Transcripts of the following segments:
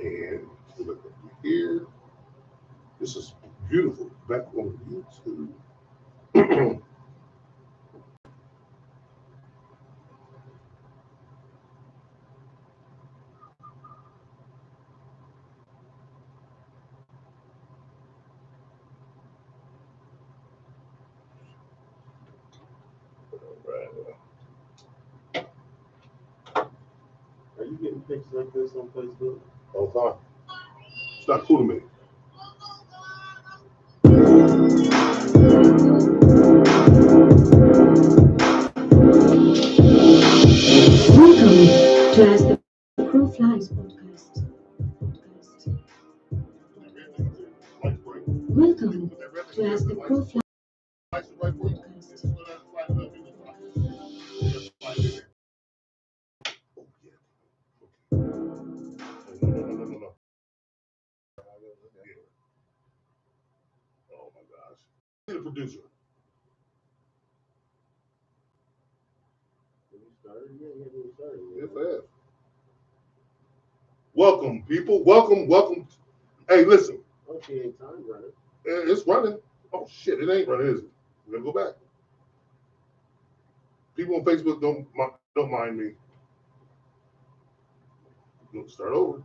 And look over here. This is beautiful. Back on YouTube. Are you getting pictures like this on Facebook? All the time. It's not cool to me. Welcome to As the Crow Flies podcast. Welcome to As the Crow Flies podcast. No. Oh my gosh. The producer. Have you started yet? You haven't even started Yes, yet. I have. Welcome, people. Welcome. Hey, listen. Okay, ain't time running. It's running. Oh shit, it ain't running, is it? We're gonna go back. People on Facebook don't mind me. We'll start over.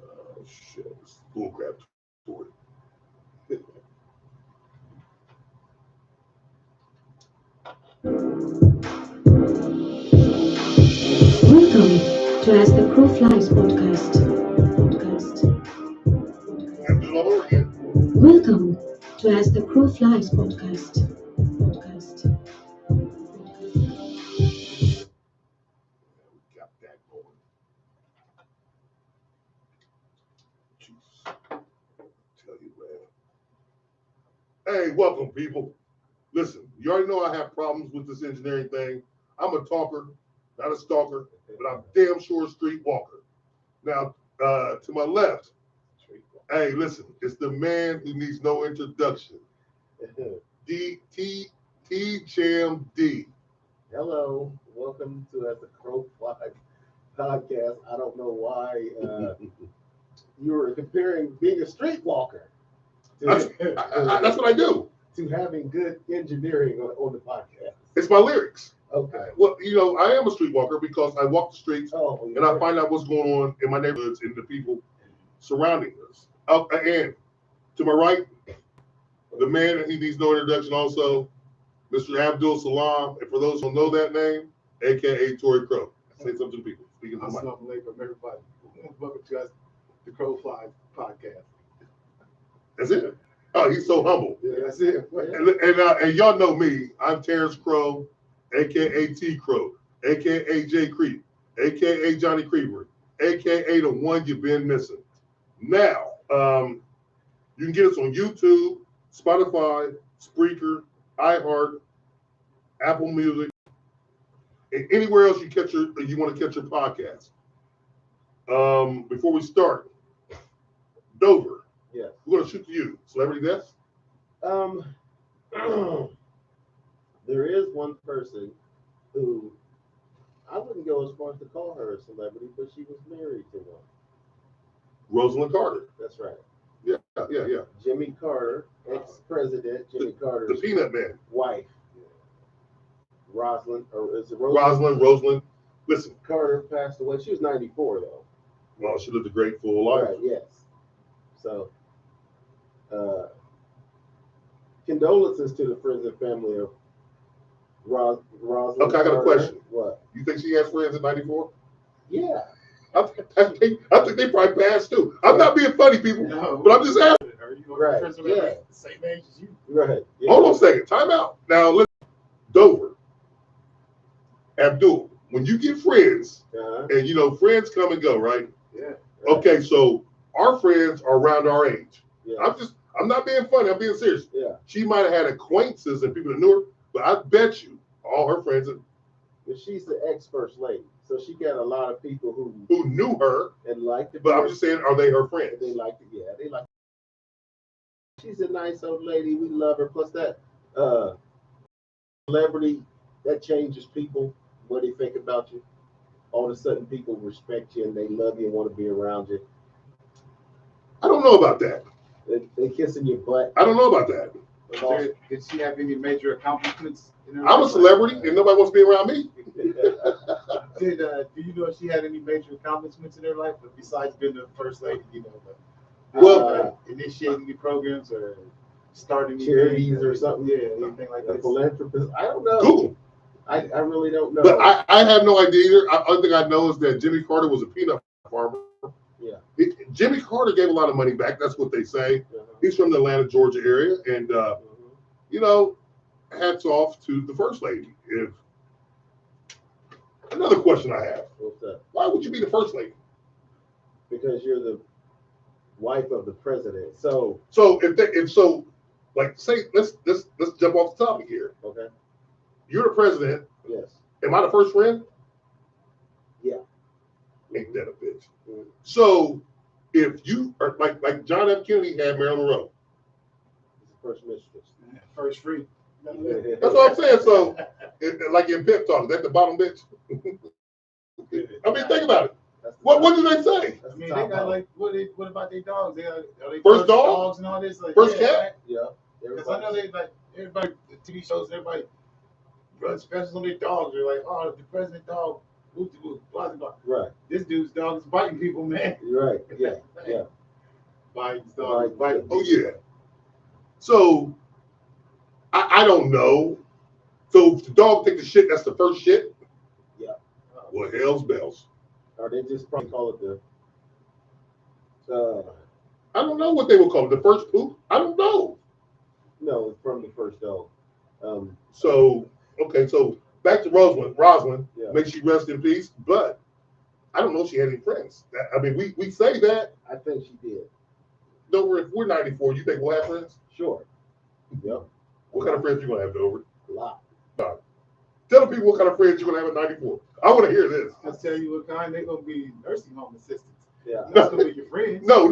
Oh shit, it's bull crap for it. Welcome to As the Crow Flies podcast. I have to do it all over again. Welcome to As the Crow Flies podcast. We got that going. Jesus. Tell you, man. Hey, welcome, people. Listen, you already know I have problems with this engineering thing. I'm a talker, not a stalker, but I'm damn sure a street walker. Now, to my left, hey, listen, it's the man who needs no introduction. Jam D. Hello, welcome to As the Crow Flies podcast. I don't know why you were comparing being a streetwalker That's what I do. to having good engineering on the podcast. It's my lyrics. Okay. Well, I am a streetwalker because I walk the streets Oh, and I find out what's going on in my neighborhoods and the people surrounding us. And to my right, the man, he needs no introduction also, Mr. Abdul Salam. And for those who don't know that name, aka Tory Crow. Say something to the people. Speaking of the mic. Assalamu alaikum, everybody. Welcome to us, the Crow Flies podcast. That's it. Oh, he's so humble. Yeah, that's it. And y'all know me. I'm Terrence Crow, aka T Crow, aka Jay Creep, aka Johnny Creeper, aka the one you've been missing. Now, you can get us on YouTube, Spotify, Spreaker, iHeart, Apple Music, and anywhere else you want to catch your podcast. Before we start, Dover, Yes. we're gonna shoot to you. Celebrity death? There is one person who I wouldn't go as far as to call her a celebrity, but she was married to one. Rosalind Carter. That's right. Yeah. Jimmy Carter, ex-president Jimmy The Carter's Peanut Man. wife, Rosalind, or is it Rosalind. Listen, Carter passed away. She was 94 though. well, she lived a great full life. Right, yes. So, condolences to the friends and family of Rosalind. Okay, I got a Carter. question. What? You think she has friends in '94? Yeah. I think they probably passed too. I'm not being funny, people, No. but I'm just asking. Are you Right, friends with yeah. the same age as you? Right. Yeah. Hold on a second. Time out. Now, listen, Dover, Abdul, when you get friends, Uh-huh. and friends come and go, right? Yeah. Right. Okay, so our friends are around our age. Yeah. I'm not being funny. I'm being serious. Yeah. She might have had acquaintances and people that knew her, but I bet you all her friends But she's the ex-first lady, so she got a lot of people who knew her, like to. but I'm just saying, are they her friends? They like to. Yeah. They like. She's a nice old lady. We love her. Plus that celebrity that changes people. What they think about you. all of a sudden people respect you and they love you and want to be around you. I don't know about that. They kissing your butt. I don't know about that. Did she have any major accomplishments? In her I'm a life? celebrity and nobody wants to be around me. Do you know if she had any major accomplishments in her life, but besides being the first lady? You know, Well, initiating any programs or starting Charities anything, or something. Yeah, anything like A that. philanthropist. I don't know. Google. I really don't know. But I have no idea either. Only thing I know is that Jimmy Carter was a peanut farmer. Yeah. Jimmy Carter gave a lot of money back. That's what they say. Uh-huh. He's from the Atlanta, Georgia area. And, Mhm. you know, hats off to the first lady. If another question I have, What's that? why would you be the first lady? Because you're the wife of the president. So So if so, like say let's jump off the topic here. okay. You're the president. Yes. Am I the first friend? Yeah. Ain't that a bitch? Mhm. So if you are like John F. Kennedy had Marilyn Monroe. It's the first mistress. First free. That's what I'm saying. So like in pep talk, that's the bottom bitch. I mean, think about it. That's the What top- do they say? that's I the mean, top they got dog. like what about their dogs? Are they First dog? dogs and all this? Like, First yeah, cat? right? Yeah. Because I know they like everybody the TV shows, everybody runs specials on their dogs. They're like, oh, the president dog, whoop de whoop, blah blah. Right. This dude's dog is biting people, man. You're right. Yeah. Yeah. Biden's dog is Right. biting. Oh yeah. So I don't know. So if the dog take the shit, that's the first shit. Yeah. Well, hell's bells. Or they just probably call it the I don't know what they would call it. The first poop? I don't know. no, from the first dog. So okay, so back to Rosalind, Yeah. may she rest in peace. But I don't know if she had any friends. I mean, we say that. I think she did. Dover, if we're 94, you think we'll have friends? Sure. Yep. What kind of friends you gonna have, Dover? A lot. Tell the people what kind of friends you're gonna have at 94. I want to hear this. I'll tell you what kind. They're gonna be nursing home assistants. Yeah. That's gonna be your friends. No.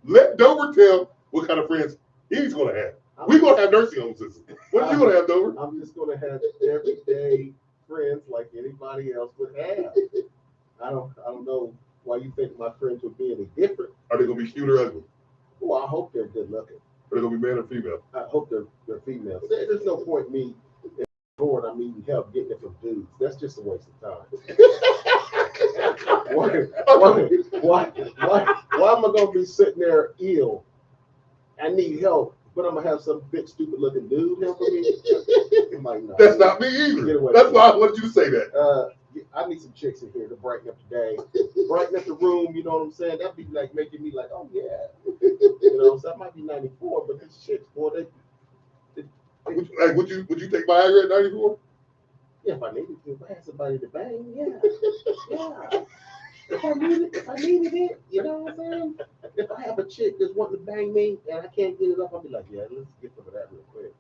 Let Dover tell what kind of friends he's gonna have. We're gonna have nursing home assistants. What are you gonna have, Dover? I'm just gonna have everyday friends like anybody else would have. I don't know why you think my friends would be any different. Are they gonna be cute or ugly? Well, I hope they're good looking. Are they gonna be man or female? I hope they're female. There's no point me going. I'm needing help getting it from dudes. That's just a waste of time. Why am I gonna be sitting there ill? I need help, but I'm gonna have some big stupid looking dude helping me. I'm like, no, That's not me Get either. away That's from why I wanted you to say that. I need some chicks in here to brighten up the day, brighten up the room. You know what I'm saying? That'd be like making me like, oh yeah, you know. So I might be 94, but these chicks, boy, Would you take Viagra at 94? yeah, if I needed to, if I had somebody to bang, yeah. If I needed it, you know what I'm saying? If I have a chick that's wanting to bang me and I can't get it up, I'll be like, yeah, let's get some of that real quick.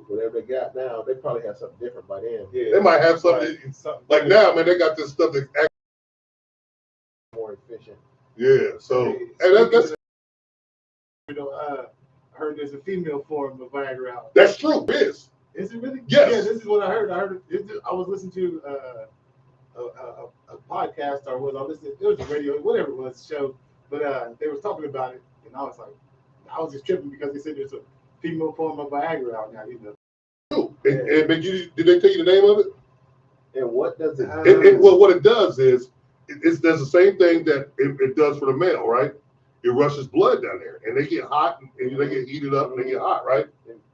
Whatever they got now, they probably have something different by then. They might have something like now, man. They got this stuff that's More efficient. yeah. So Hey, and that's I heard there's a female form of Viagra out. that's true. Biz. Is it really? Yes. Yeah, this is what I heard. I was listening to a podcast or was I listening? It was a radio, whatever it was, show. But they was talking about it, and I was like, I was just tripping because they said there's a female form of Viagra out now. You know. But did they tell you the name of it? And what does it Well, what it does is it does the same thing that it does for the male, right? It rushes blood down there, and they get hot, and they get heated up, and they get hot, right?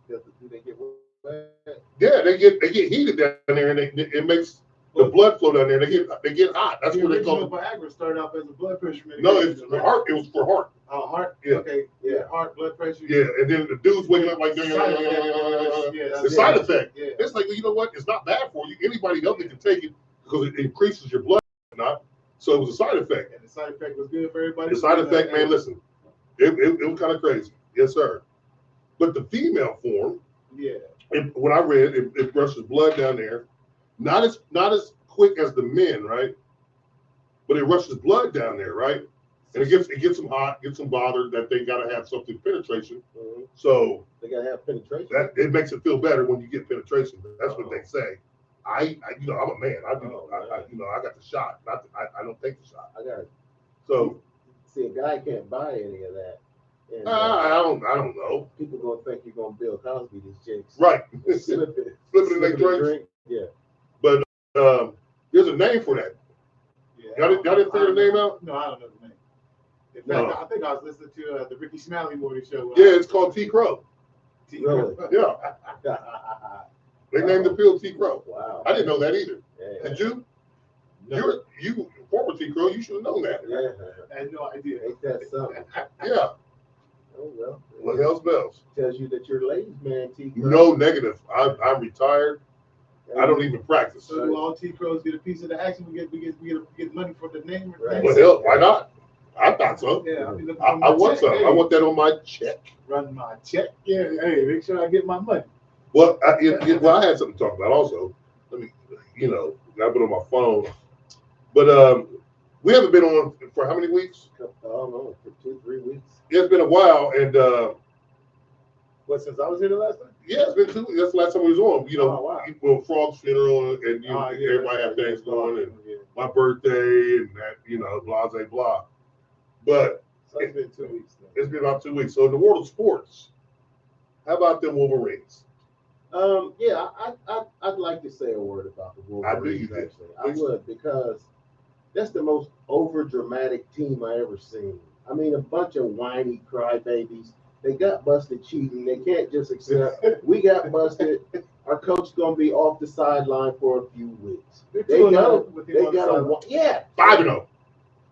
do they get wet? Yeah, they get heated down there, and it makes the blood flow down there. They get hot. That's The what they original call it. Viagra started off as a blood pressure medication. No, it's for heart. It was for heart. Heart. Yeah. Okay. Yeah. Heart, blood pressure. Yeah, and then the dude's waking up like Side effect. Yeah, the side effect. Yeah. It's like, you know what? It's not bad for you. Anybody healthy can take it because it increases your blood, not. So it was a side effect. And the side effect was good for everybody. The side effect, man, listen, it was kind of crazy. Yes, sir. But the female form, Yeah. when I read, it rushes blood down there, not as quick as the men, right? But it rushes blood down there, right? And it gets them hot, gets them bothered that they gotta have something penetration. Mm-hmm. So They gotta have penetration. that it makes it feel better when you get penetration. That's what they say. you know, I'm a man. I Oh, you know, I got the shot. I don't take the shot. I got So see a guy can't buy any of that. And I don't know. people gonna think you're gonna Bill Cosby these chicks. Right. And slip it. Flip it in their slip drinks. Yeah. There's a name for that. Yeah, Y'all didn't figure the name out? No, I don't know the name. In fact, No. I think I was listening to the Ricky Smiley morning show. Yeah, it's called T Crow. Really? Yeah, they named the pill T Crow. Wow. I didn't know that either. Yeah. Did you? No, You former T Crow. You should have known that. Yeah. I had no idea. Ain't that something? Yeah. Oh well. What else bells? Tells you that you're ladies man, T. No negative. I'm retired. I don't even practice. So do all T Crows get a piece of the action? We get money for the name. Right. Well, hell, why not? I thought so. Yeah, I'll be looking I for my want check. some. Hey, I want that on my check. run my check. Yeah, hey, make sure I get my money. Well, well, I had something to talk about also. Let me, you know, I've been on my phone, but we haven't been on for how many weeks? I don't know, for 2-3 weeks. It's been a while, and What, since I was here the last time? yeah, it's been 2 weeks. That's the last time we was on. You know, Oh, wow. well, Frog's funeral, and you know, Oh, yeah, everybody have yeah, things going, and yeah. my birthday, and that, you know, blah blah blah. But So it's been 2 weeks now. it's been about 2 weeks. So in the world of sports, how about them Wolverines? Yeah, I'd like to say a word about the Wolverines. I knew you did. Actually, I would, because that's the most over dramatic team I ever seen. I mean, a bunch of whiny crybabies. They got busted cheating. They can't just accept we got busted. Our coach gonna be off the sideline for a few weeks. They're They 2-0 got with him they on the got sideline. a yeah. 5-0.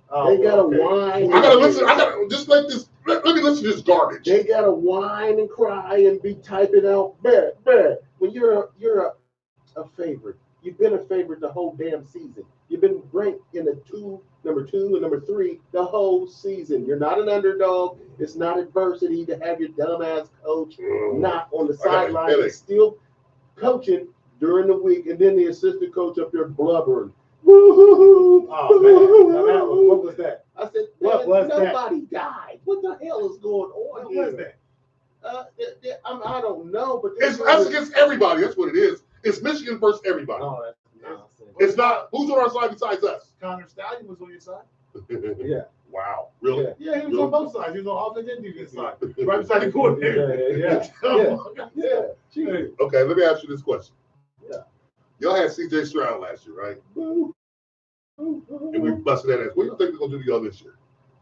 Oh, They got to okay. whine. I gotta listen. I gotta just let this. Let me listen to this garbage. They gotta whine and cry and be typing out bad. When you're a favorite, you've been a favorite the whole damn season. You've been ranked in the number 2 and number 3 the whole season. You're not an underdog. It's not adversity to have your dumbass coach not on the I got a sideline, headache. and still coaching during the week, and then the assistant coach up there blubbering. Woo-hoo-hoo, Oh, man. Now that was, what was that? I said, What man, was that? nobody died. What the hell is going on What here? was that? I don't know, but It's us against everybody. That's what it is. It's Michigan versus everybody. Oh, that's nonsense. It's not who's on our side besides us. Connor Stallion was on your side. Yeah. Wow. Really? Yeah. Yeah, he was Really? on both sides. He was on offense and defense side. Right beside the coordinator. Yeah. Hey, Okay, let me ask you this question. Yeah. Y'all had CJ Stroud last year, right? And we busted that ass. What do you think we're gonna do to y'all this year?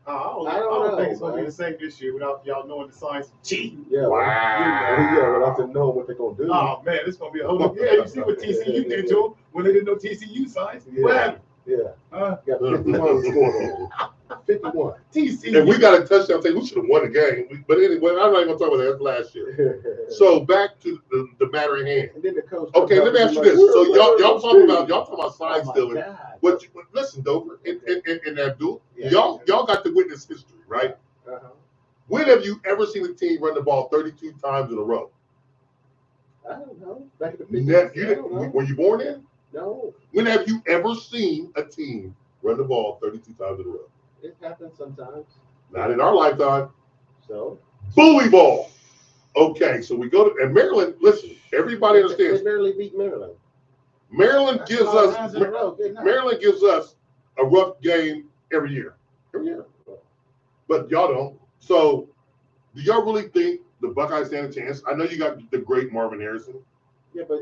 I don't think it's going to be the same this year without y'all knowing the signs of cheating. Yeah. Yeah, without them knowing what they're gonna do. Oh, man, it's going to be a whole lot. Yeah, you see what TCU did to them when they didn't know TCU signs. Yeah. What happened? Yeah. Huh? Got 51 scored on. 51. TCU. And we got a touchdown. We should have won the game. But anyway, I'm not even gonna talk about that. That's last year. So back to the matter at hand. And then the coach. Okay, let me ask you this. So y'all talking about sign Oh, stealing. my God. But listen, Dover and Abdul, Yeah. y'all got to witness history, right? Uh-huh. When have you ever seen a team run the ball 32 times in a row? I don't know. Back in the 50s, You I didn't, don't know. were you born in? No, When have you ever seen a team run the ball 32 times in a row? it happens sometimes. Not in our lifetime. So Bully ball. Okay, so we go to and Maryland. Listen, everybody they understands. barely beat Maryland. Maryland gives us Times in a row, good night. Maryland gives us a rough game every year. Every year. But y'all don't. So do y'all really think the Buckeyes stand a chance? I know you got the great Marvin Harrison. Yeah, but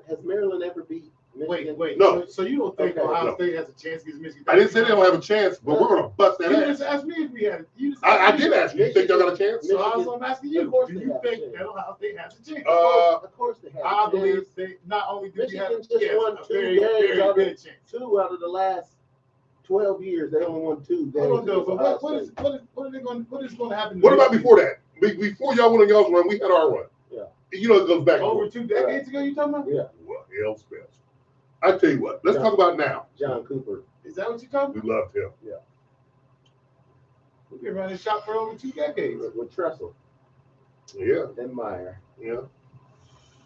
has Maryland ever beat Michigan? Wait. No. So you don't think Okay. Ohio No. State has a chance against Michigan? I didn't say they don't have a chance, but we're gonna bust that You ass. just asked me if we had it. You just I asked me. did ask you. You think y'all got a chance? So I'm asking you. Of course Do they you have a think chance. that Ohio State has a chance? Of course they have. I a believe chance. they not only do you have Michigan just yes, won a 2 very, games very out of good chance. 2 out of the last 12 years. They only won 2 games. Hold on, though. But against what Ohio is State. what is going to happen? What about before that? Before y'all went on y'all's run, we had our run. Yeah. You know, it goes back and over forth. 2 decades ago? You talking about? Yeah, Well, hell spells. I tell you what, let's talk about now. John Cooper. Is that what you're talking We about? loved him. We've been running shop for over 2 decades. With Tressel Yeah, and Meyer. yeah.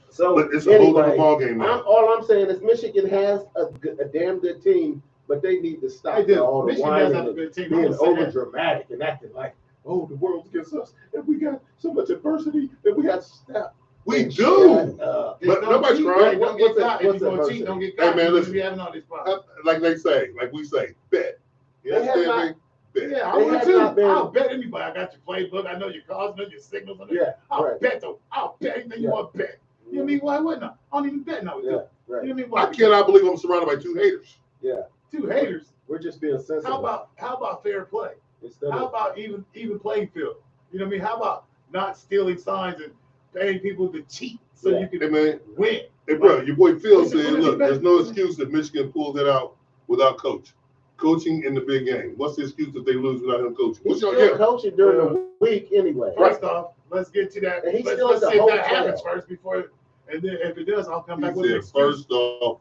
So But it's a whole other anyway, ball game now. all I'm saying is Michigan has a damn good team, but they need to stop They do. all the Michigan does whining have a and good team. I'm being gonna say over that. dramatic and acting like, oh, the world's against us, and we got so much adversity that we got to stop. We And do. shut up. But Don't nobody's cheat, crying. right? Don't get What's caught. that- If what's you're that gonna cheat, verse? don't get Hey, caught. man, You listen. be having all this problem. Like they say, like we say, bet. You They have understand not- me? Bet. Yeah, I They would have too. not been- I'll bet anybody. I got your playbook. I know your calls. I know your signals. I know Yeah, I'll right. bet though. I'll bet anything you Yeah. want to bet. You know what I mean? Why wouldn't I? I don't even bet now. Yeah, You right. know what I mean? I Why? cannot believe I'm surrounded by two haters. Yeah, Two haters. we're just being sensitive. How about fair play? Instead How of about even playing field? You know what I mean? How about not stealing signs and paying people to cheat so Yeah. you Hey, can man. win? Hey, bro, your boy Phil Listen, said, what look, did he there's no excuse if Michigan pulls it out without coach. Coaching in the big game. What's the excuse if they lose without him coaching? he's What's your still yeah? coaching during the week anyway. First off, let's get to that. And he's Let's still at the see if whole that happens trail. first before, and then if it does, I'll come He back with an said, excuse. first off,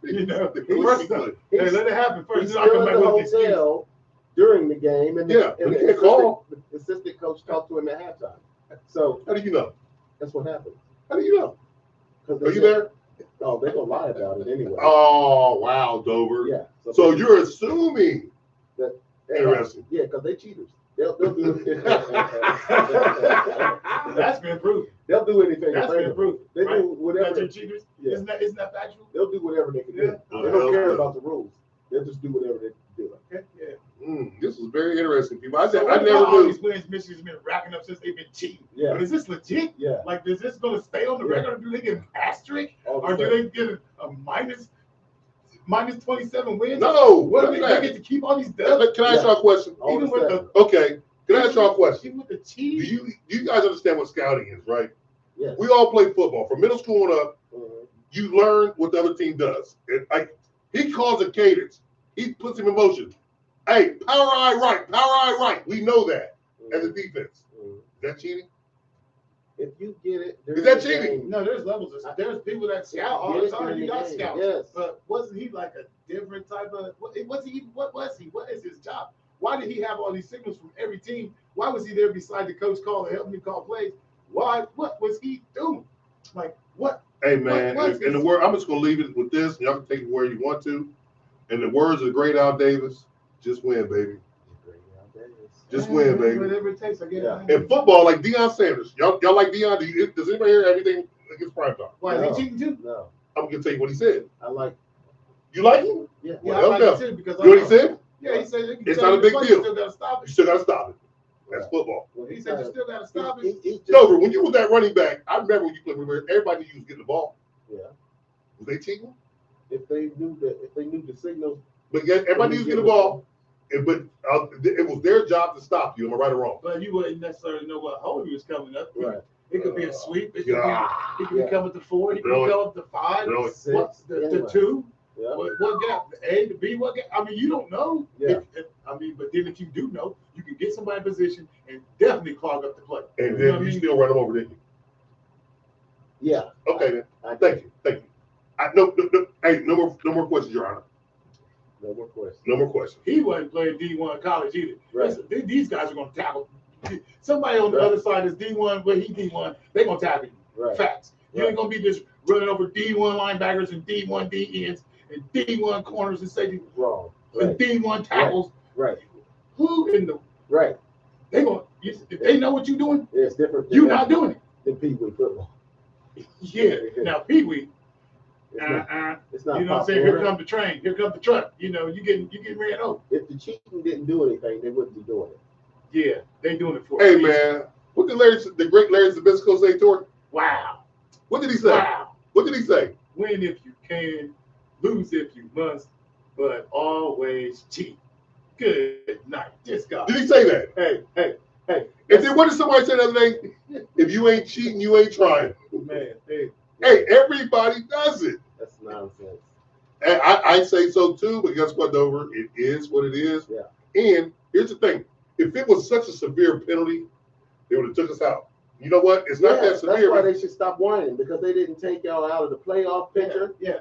You know, the first coaching off, play. hey, let it happen first. He's Then I'll still come at back the with an excuse. hotel during the game, and Yeah, and but he can't call. the assistant coach talked to him at halftime. So How do you know? that's what happened. How do you know? 'Cause they Are you said- there? Oh, they're gonna lie about it anyway. Oh, wow, Dover. Yeah. So you're assuming. That- Interesting. Yeah, because they cheaters. They'll do That's been proven. they'll do anything. That's to been favor. proven. They right? do whatever. That you're cheaters. Yeah. Isn't that factual? They'll do whatever they can do. Yeah. They don't care Yeah. about the rules. They'll just do whatever they can do. Okay. Yeah. This is very interesting, people. I So never all knew. these wins Michigan's been racking up since they've been cheating. Yeah. But is this legit? Yeah. Like, is this going to stay on the Yeah. record? Or do they get an asterisk? All of a Or do sudden. they get a minus 27 wins? No. What What do is they that? get to keep all these dubs? Can I ask y'all a question? All Even of a with sudden. Okay. Can I ask y'all a question? Even with the Do cheating? you guys understand what scouting is, right? Yes. We all play football. From middle school on up, Mhm. you learn what the other team does. And like he calls it cadence. He puts him in motion. Hey, power eye right, power eye right. We know that as a defense. Mhm. Is that cheating? If you get it, Is that during the cheating? game, No, there's levels. There's people that scout all Get the it time. during You the got game. scouts. Yes. But wasn't he like a different type of? What was he? What was he? What is his job? Why did he have all these signals from every team? Why was he there beside the coach call and helping him call plays? Why? What was he doing? Like what? Hey man, What- in the word, I'm just gonna leave it with this. Y'all can take it where you want to. In the words of the great Al Davis, just win, baby. Just win, baby. Whatever it takes, I guess. Yeah. In football, like Deion Sanders. Y'all like Deion? Does anybody hear everything against prime time? Why is No. he cheating too? No, I'm gonna tell you what he said. I like. You like him? Yeah. Yeah, Well, I like no. it too because You know what he said? Yeah, he said you can It's tell not a him big play, deal. You still gotta stop You it. still gotta stop it. That's football. Well, He said you still gotta stop it. he just, Dover, when you was that running back, I remember when you played where everybody knew you was getting the ball. Yeah. Was they cheating? If they knew the signals. But yet everybody knew you was getting the ball. But it was their job to stop you. Am I right or wrong? But you wouldn't necessarily know what hole he was coming up. Right. It could be a sweep. It could Yeah. be. He could Yeah. be coming to 4. He could Really? be coming to 5. Really? What, Six, the anyway. 2? Yeah. What gap? The A, the B, what gap? I mean, you don't know. Yeah. But then if you do know, you can get somebody in position and definitely clog up the play. And You know then what I you mean? still run them over, didn't you? Yeah. Okay, then. I Thank you. Thank you. Hey, no more questions, Your Honor. No more questions. No more questions. He wasn't playing D1 college either. Right. Listen, these guys are going to tackle. Somebody on the Right. other side is D1, but he D1. They're going to tackle you. Right. Facts. You Right. ain't going to be just running over D1 linebackers and D1 DNs and D1 corners and safety Wrong. and Right. D1 tackles. Right. Who in the Right. they going? If they know what you're doing, Yeah, it's different. you're not doing it. than Pee Wee football. Yeah. Now Pee Wee, It's not. It's not. you know what I'm saying? Here comes the train. Here comes the truck. You know, you getting ran over. If the cheating didn't do anything, they wouldn't be doing it. Yeah, they doing it for. Hey, a reason. man. What did the great Larry Zabisco say to her? Wow. What did he say? Wow. What did he say? Win if you can, lose if you must, but always cheat. Good night. Just go. Did he say that? Hey. And then what did somebody say the other day? If you ain't cheating, you ain't trying. Man, hey, Hey, everybody does it. That's nonsense. And I say so too, but guess what, Dover? It is what it is. Yeah. And here's the thing. If it was such a severe penalty, they would have took us out. You know what? It's not that That's severe. why they should stop whining, because they didn't take y'all out of the playoff picture. yeah,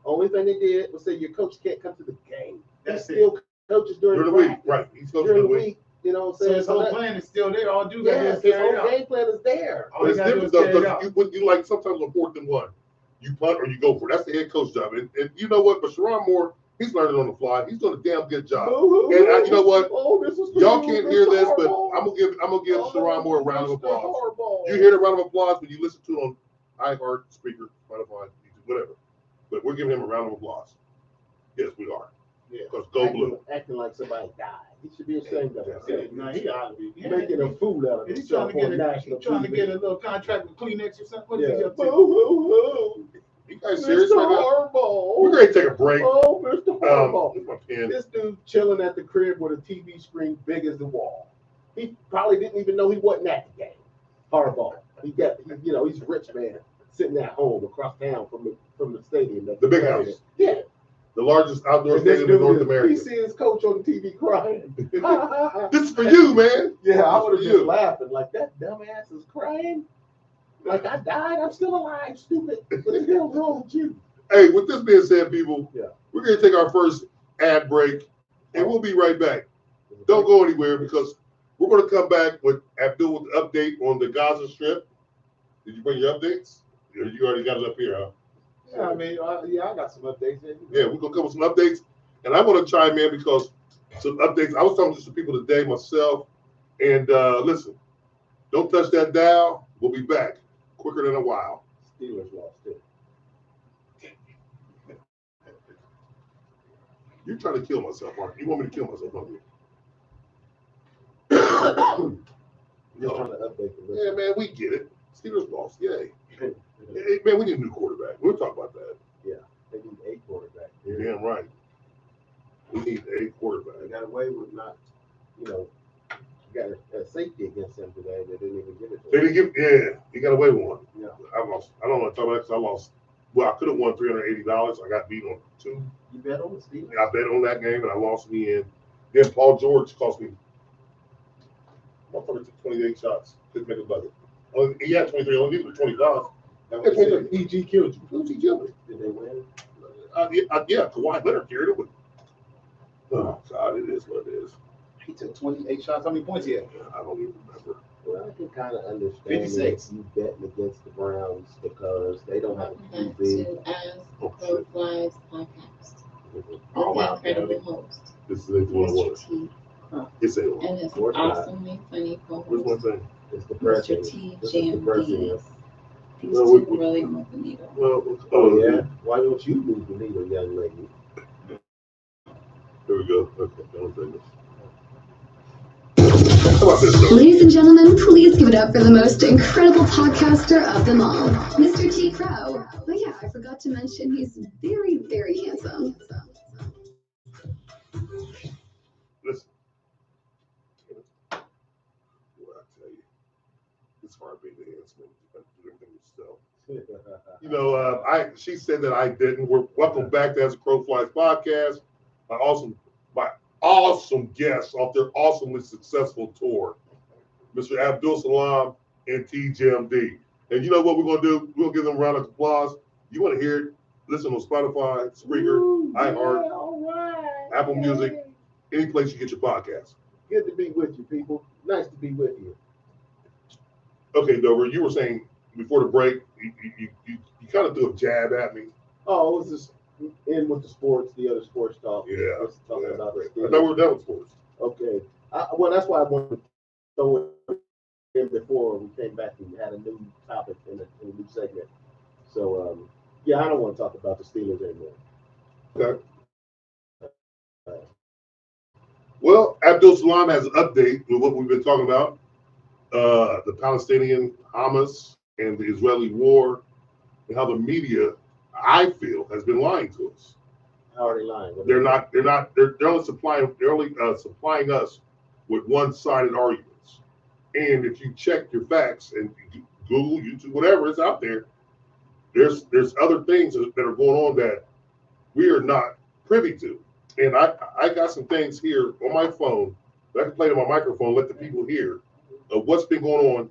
Only thing they did was say your coach can't come to the game. that's He it. still coaches during During the the week, practice. right. He's supposed to During do the the week. week, you know what I'm So saying? his whole plan is still there. All you got to do Yes, is his carry it whole out. game plan is there. All But you it's got to do different is though, carry it because out. you like sometimes on 4th and 1, you punt or you go for it. That's the head coach job. And you know what? But Sharon Moore He's learning on the fly. He's doing a damn good job. Boo-hoo. And you know what? Oh, this is for Y'all you, can't Mr. hear this, but Harbaugh. I'm gonna give Sharon Moore a round of Mr. applause. Harbaugh. You hear the round of applause when you listen to it on iHeart, Speaker, Spotify, YouTube, whatever. But we're giving him a round of applause. Yes, we are. Yeah. Because go blue. Acting like somebody died. He should be ashamed of himself. No, he ought to be. Making a fool out of He's himself trying on national to TV. get a little contract with Kleenex or something. What is he Yeah. up to? Boo-hoo-hoo. You guys serious Mr. right now? Harbaugh. We're going to take a break. Oh, Mr. Harbaugh. Where's my pen? This dude chilling at the crib with a TV screen big as the wall. He probably didn't even know he wasn't at the game. Harbaugh. He's a rich man sitting at home across town from the stadium. The big house. Yeah. The largest outdoor And this stadium in North dude, America. he see his coach on the TV crying. This is for you, man. Yeah, I would have This is for just you. laughing like that dumbass is crying. Like I died, I'm still alive, stupid. What the hell's wrong with you? Hey, with this being said, people, Yeah. we're going to take our first ad break, and we'll be right back. Don't go anywhere because we're going to come back with Abdul with the update on the Gaza Strip. Did you bring your updates? Or you already got it up here, huh? Yeah, I mean, I got some updates. Yeah, we're going to cover some updates. And I want to chime in because some updates. I was talking to some people today myself. And listen, don't touch that dial. We'll be back quicker than a while. Steelers lost too. You're trying to kill myself, aren't you? You want me to kill myself, don't you? Just trying to update the list. Yeah, man, we get it. Steelers lost. Yay. Hey, man, we need a new quarterback. We'll talk about that. They need a quarterback. You're damn right. We need a They quarterback. got away with not, you got a safety against them today. They didn't even give it to They them. didn't give, he got away with one. Yeah. I lost. I don't want to talk about it because I lost. Well, I could have won $380. I got beat on 2. You bet on the Steelers? I bet on that game and I lost in the end. Then Paul George cost me. Motherfucker took 28 shots. Couldn't make a bucket. He had 23. Only needed 25. That was it. PG killed you. Who's he killed me? Did they win? Yeah, Kawhi Leonard carried it with. Oh God, it is what it is. He took 28 shots. How many points he had? I don't even remember. Well, I can kind of understand 56. you betting against the Browns because they don't have a Welcome back QB. to As Oh, Crow shit. Flies podcast. Oh, With wow. the incredible host, This is what it was. Mr. T. Crow, It's a and his Fourth time. awesomely funny Where's one co-host, thing? It's depressing. Mr. T. This is Jam depressing. Diaz. These Well, two we- really move the needle. Well, Oh, yeah? Why don't you move the needle, young lady? There we go. Okay, that was it. How about this though? Ladies and gentlemen, please give it up for the most incredible podcaster of them all, Mr. T. Crow. Oh yeah, I forgot to mention he's very, very handsome. Listen. What I tell you, it's hard being the handsome. You got to do everything yourself. She said that I didn't. We're welcome back to As a Crow Flies podcast. My awesome guests off their awesomely successful tour, Mr. Abdul Salam and TJMD. And you know what we're gonna do? We're gonna give them a round of applause. You want to hear it? Listen on Spotify, Spreaker, iHeart, All right. Apple Music, any place you get your podcast. Good to be with you, people. Nice to be with you. Okay, Dover, you were saying before the break, you kind of threw a jab at me. Oh, it was just in with the sports, the other sports talk. Yeah, Just talking about the I Steelers. thought we were done with sports. Okay. Well, that's why I wanted to throw it in before we came back and had a new topic in a new segment. So, yeah, I don't want to talk about the Steelers anymore. Okay. Well, Abdul Salam has an update with what we've been talking about. The Palestinian Hamas and the Israeli war and how the media, I feel, has been lying to us. How are they lying? They're only supplying us with one-sided arguments. And if you check your facts and Google, YouTube, whatever is out there, there's other things that are going on that we are not privy to. And I got some things here on my phone that I can play to my microphone, let the people hear of what's been going on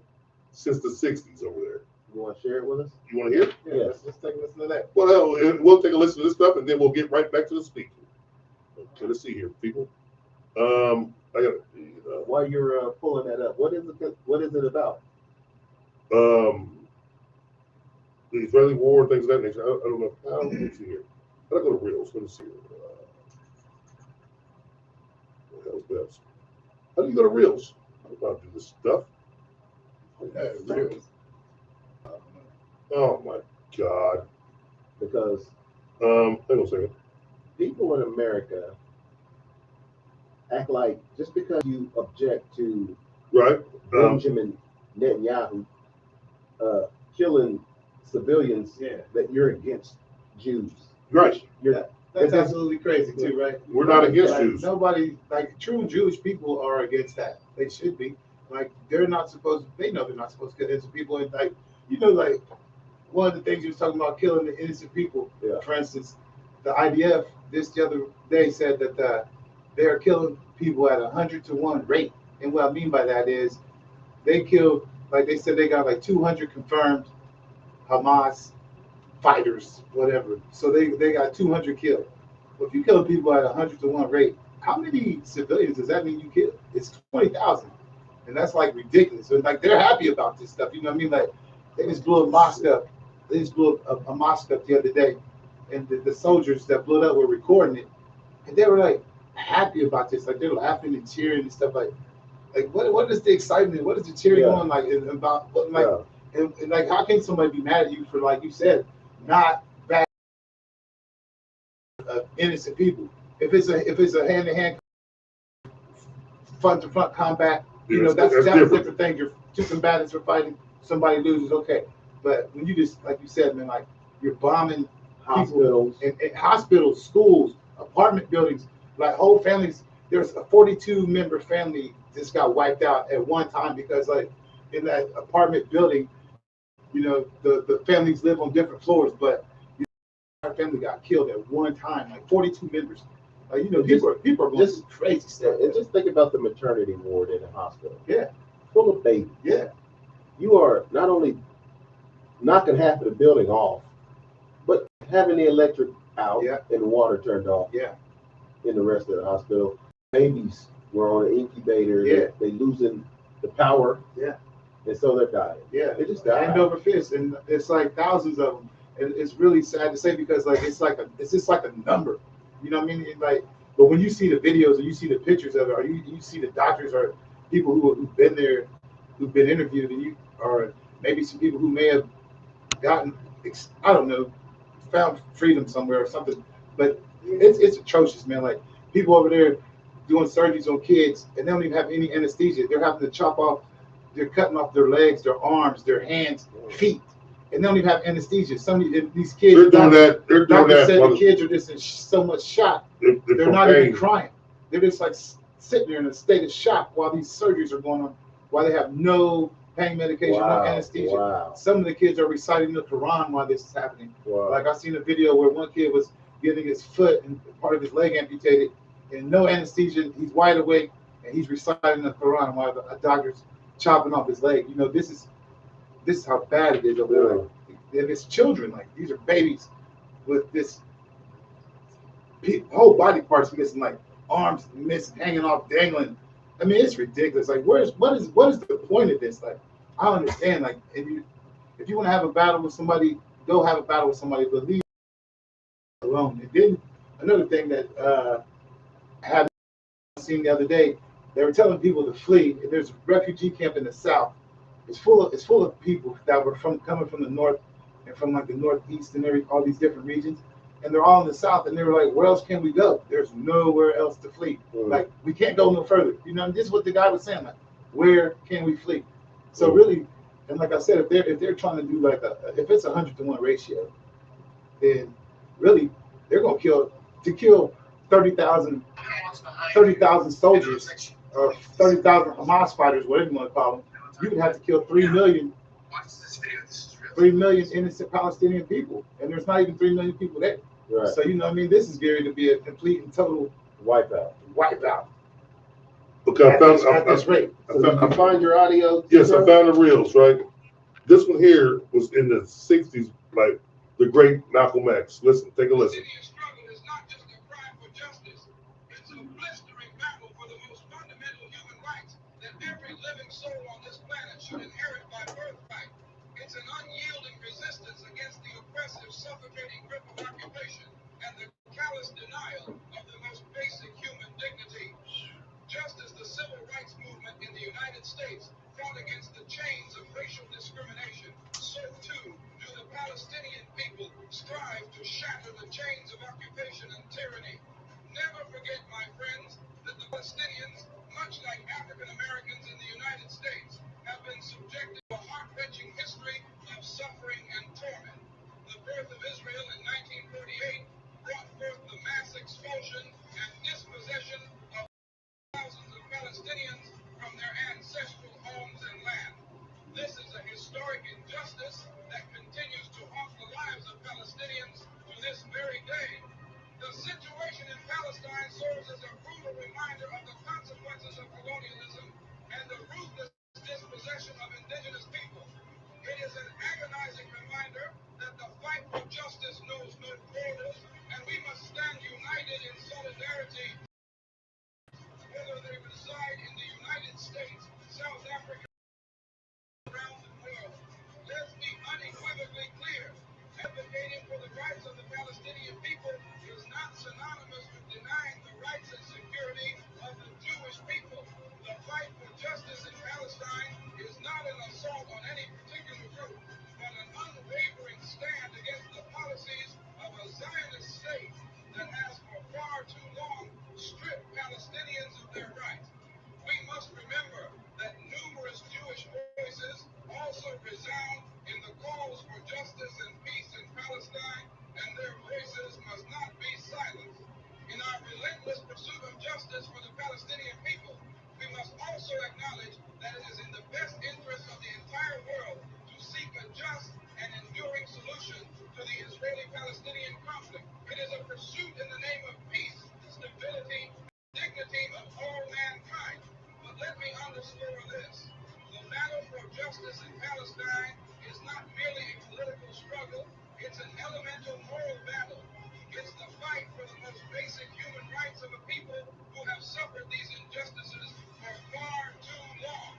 since the 60s over there. You want to share it with us? You want to hear? Yeah. Let's take a listen to that. Well, we'll take a listen to this stuff and then we'll get right back to the speaking. Okay, let's see here, people. I got While you're pulling that up, what is it about? the Israeli war and things of that nature. I don't know. Let's see here. I gotta go to Reels. Let me see here. webs. How do you go to Reels? I don't know how to do this stuff. Really. Oh my God. Because Hang on a second. people in America act like just because you object to Right. Benjamin Netanyahu killing civilians, Yeah. that you're against Jews. Right. You're That's absolutely crazy too, right? We're not against Like, Jews. Nobody, like true Jewish people are against that. They should be. Like they're not supposed. They know they're not supposed to kill innocent people. And like like one of the things you was talking about killing the innocent people. Yeah. For instance, the IDF the other day said that they are killing people at 100-to-1 rate. And what I mean by that is they killed, like they said, they got like 200 confirmed Hamas fighters, whatever. So they got 200 killed. But if you kill people at 100-to-1 rate, how many civilians does that mean you kill? It's 20,000, and that's like ridiculous. So like they're happy about this stuff. You know what I mean? Like they just blew a mosque up. They just blew up a mosque up the other day, and the soldiers that blew it up were recording it, and they were like happy about this. Like they're laughing and cheering and stuff. Like what is the excitement? What is the cheering on like about? What, like and like how can somebody be mad at you for, like you said, not back innocent people? If it's a hand-to-hand, front-to-front combat, that's a different thing. You're two combatants for fighting. Somebody loses, okay. But when you just, like you said, man, like you're bombing hospitals, and hospitals, schools, apartment buildings, like whole families. There's a 42-member family just got wiped out at one time because, like, in that apartment building, the families live on different floors, but our family got killed at one time, like 42 members. People are going through crazy stuff. And just think about the maternity ward in a hospital. Yeah. Full of babies. Yeah. You are not only knocking half of the building off, but having the electric out and the water turned off. Yeah. In the rest of the hospital. Babies were on an incubator. Yeah. They losing the power. Yeah. And so they're dying. Yeah. They just died. Hand over fist. And it's like thousands of them. And it's really sad to say because like it's just like a number. You know what I mean? But when you see the videos or you see the pictures of it, or you see the doctors or people who've been there, who've been interviewed, and or maybe some people who may have gotten, I don't know, found freedom somewhere or something. But it's atrocious, man. Like people over there doing surgeries on kids and they don't even have any anesthesia. They're having to they're cutting off their legs, their arms, their hands, feet. And they don't even have anesthesia. Some of these kids, They're doing that. The kids are just in so much shock. They're not even crying. They're just like sitting there in a state of shock while these surgeries are going on, while they have no pain medication, no anesthesia. Wow. Some of the kids are reciting the Quran while this is happening. Wow. Like I've seen a video where one kid was getting his foot and part of his leg amputated, and no anesthesia. He's wide awake and he's reciting the Quran while a doctor's chopping off his leg. This is how bad it is over there. Like, and it's children, like these are babies with this whole body parts missing, like arms missing, hanging off, dangling. I mean, it's ridiculous. Like, what is the point of this? Like, I don't understand. Like, if you want to have a battle with somebody, go have a battle with somebody, but leave alone. And then another thing that I have seen the other day, they were telling people to flee. And there's a refugee camp in the south. It's full of people that were coming from the north and from like the northeast and all these different regions, and they're all in the south. And they were like, "Where else can we go? There's nowhere else to flee. Like we can't go no further." This is what the guy was saying. Like, where can we flee? So really, and like I said, if they're trying to do like if it's 100-to-1 ratio, then really they're gonna kill 30,000 soldiers or 30,000 Hamas fighters, whatever you want to call them. You would have to kill 3 million innocent Palestinian people, and there's not even 3 million people there. Right. So this is going to be a complete and total wipeout. Okay, at this rate. I find your audio. Yes, I found the Reels, right? This one here was in the 60s, like the great Malcolm X. Listen, take a listen. Every living soul on this planet should inherit by birthright. It's an unyielding resistance against the oppressive, suffocating grip of occupation and the callous denial of the most basic human dignity. Palestinian people is not synonymous with denying the rights and security of the Jewish people. The fight for justice in Palestine is not an assault on any particular group, but an unwavering stand against the policies of a Zionist state that has for far too long stripped Palestinians of their rights. We must remember that numerous Jewish voices also resound in the calls for justice and peace in Palestine, and their voices must not be silenced. In our relentless pursuit of justice for the Palestinian people, we must also acknowledge that it is in the best interest of the entire world to seek a just and enduring solution to the Israeli-Palestinian conflict. It is a pursuit in the name of peace, stability, dignity of all mankind. But let me underscore this. The battle for justice in Palestine is not merely a political struggle, it's an elemental moral battle. It's the fight for the most basic human rights of a people who have suffered these injustices for far too long.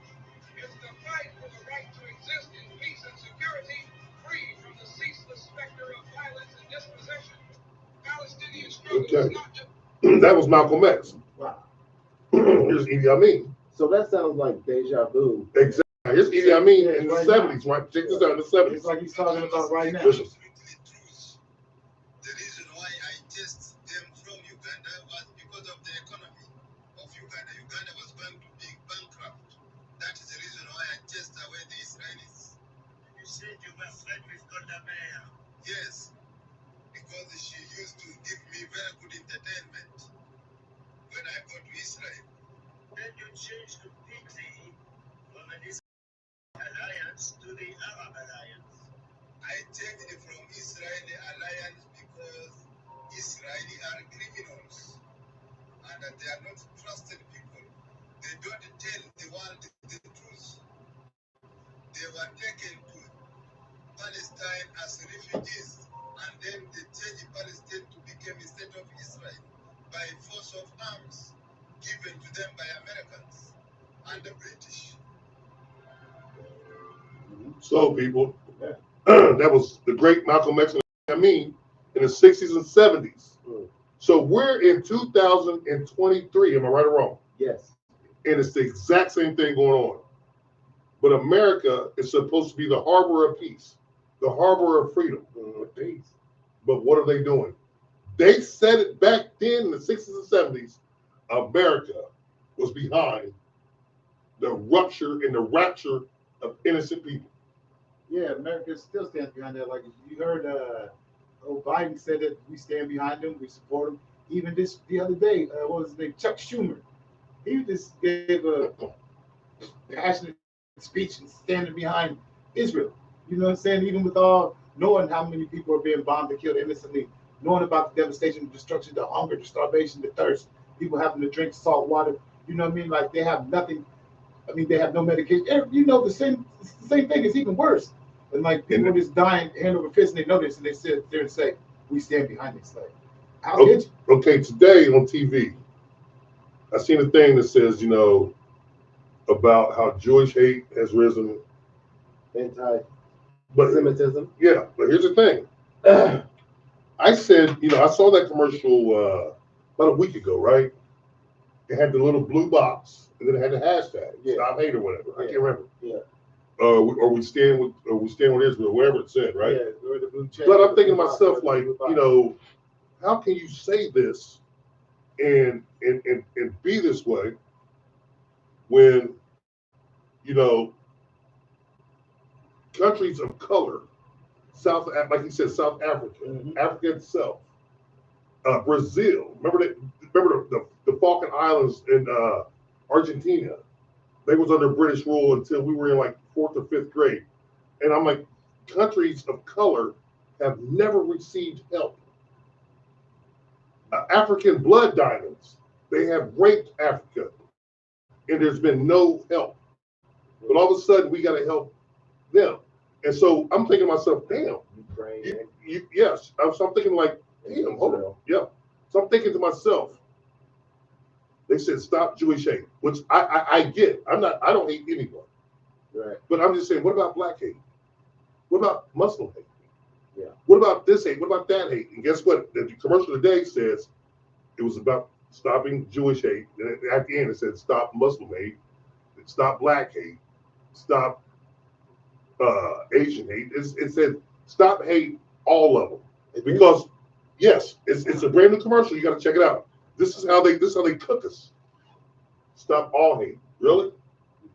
It's the fight for the right to exist in peace and security, free from the ceaseless specter of violence and dispossession. Palestinian struggle is not just... That was Malcolm X. Wow. Here's Idi Amin. So that sounds like deja vu. Exactly. Here's Idi Amin in the 70s, right? Check this out, in the 70s. It's like he's talking about right now. Listen. The reason why I test them from Uganda was because of the economy of Uganda. Uganda was going to be bankrupt. That is the reason why I test away the Israelis. You said you were friends with Golda Meir. Yes, because she used to give me very good entertainment when I go to Israel. Then you changed completely from an Israeli alliance to the Arab alliance. I changed from Israeli alliance because Israeli are criminals and that they are not trusted people. They don't tell the world the truth. They were taken to Palestine as refugees, and then they changed Palestine to become a state of Israel by force of arms given to them by Americans and the British. So, people, that was the great Malcolm X and Idi Amin in the 60s and 70s. So we're in 2023, am I right or wrong? Yes. And it's the exact same thing going on. But America is supposed to be the harbor of peace, the harbor of freedom. Peace. But what are they doing? They said it back then in the 60s and 70s. America was behind the rupture and the rapture of innocent people. Yeah, America still stands behind that. Like you heard, Biden said that we stand behind him, we support him. Even the other day, what was his name? Chuck Schumer. He just gave a passionate speech and standing behind Israel. You know what I'm saying? Even with all knowing how many people are being bombed and killed innocently, knowing about the devastation, the destruction, the hunger, the starvation, the thirst, people having to drink salt water. You know what I mean? Like they have nothing. I mean, they have no medication. You know, the same thing is even worse. And like people are just dying hand over fist, and they know this, and they sit there and say, "We stand behind this." Like, how did you? Okay, today on TV, I seen a thing that says, you know, about how Jewish hate has risen. Anti-Semitism. Yeah, but here's the thing. I said, you know, I saw that commercial about a week ago, right? It had the little blue box, and then it had the hashtag, stop hate or whatever. I can't remember. Yeah. Or we stand with Israel, whatever it said, right? Yeah, or the blue check. But I'm thinking to myself, like, you know, how can you say this and be this way when, you know, countries of color, like you said, South Africa, Africa itself, Brazil. Remember the Falkland Islands in Argentina? They was under British rule until we were in like 4th or 5th grade. And I'm like, countries of color have never received help. African blood diamonds, they have raped Africa, and there's been no help. But all of a sudden, we got to help them. And so I'm thinking to myself, damn. Yes. So I'm thinking like, damn, hold on. Yeah. So I'm thinking to myself, they said stop Jewish hate, which I get. I don't hate anyone. Right. But I'm just saying, what about black hate? What about Muslim hate? Yeah. What about this hate? What about that hate? And guess what? The commercial today says it was about stopping Jewish hate. And at the end, it said stop Muslim hate, stop black hate, stop Asian hate. It said stop hate, all of them. Because yes, it's a brand new commercial. You got to check it out. This is how they cook us. Stop all hate. Really?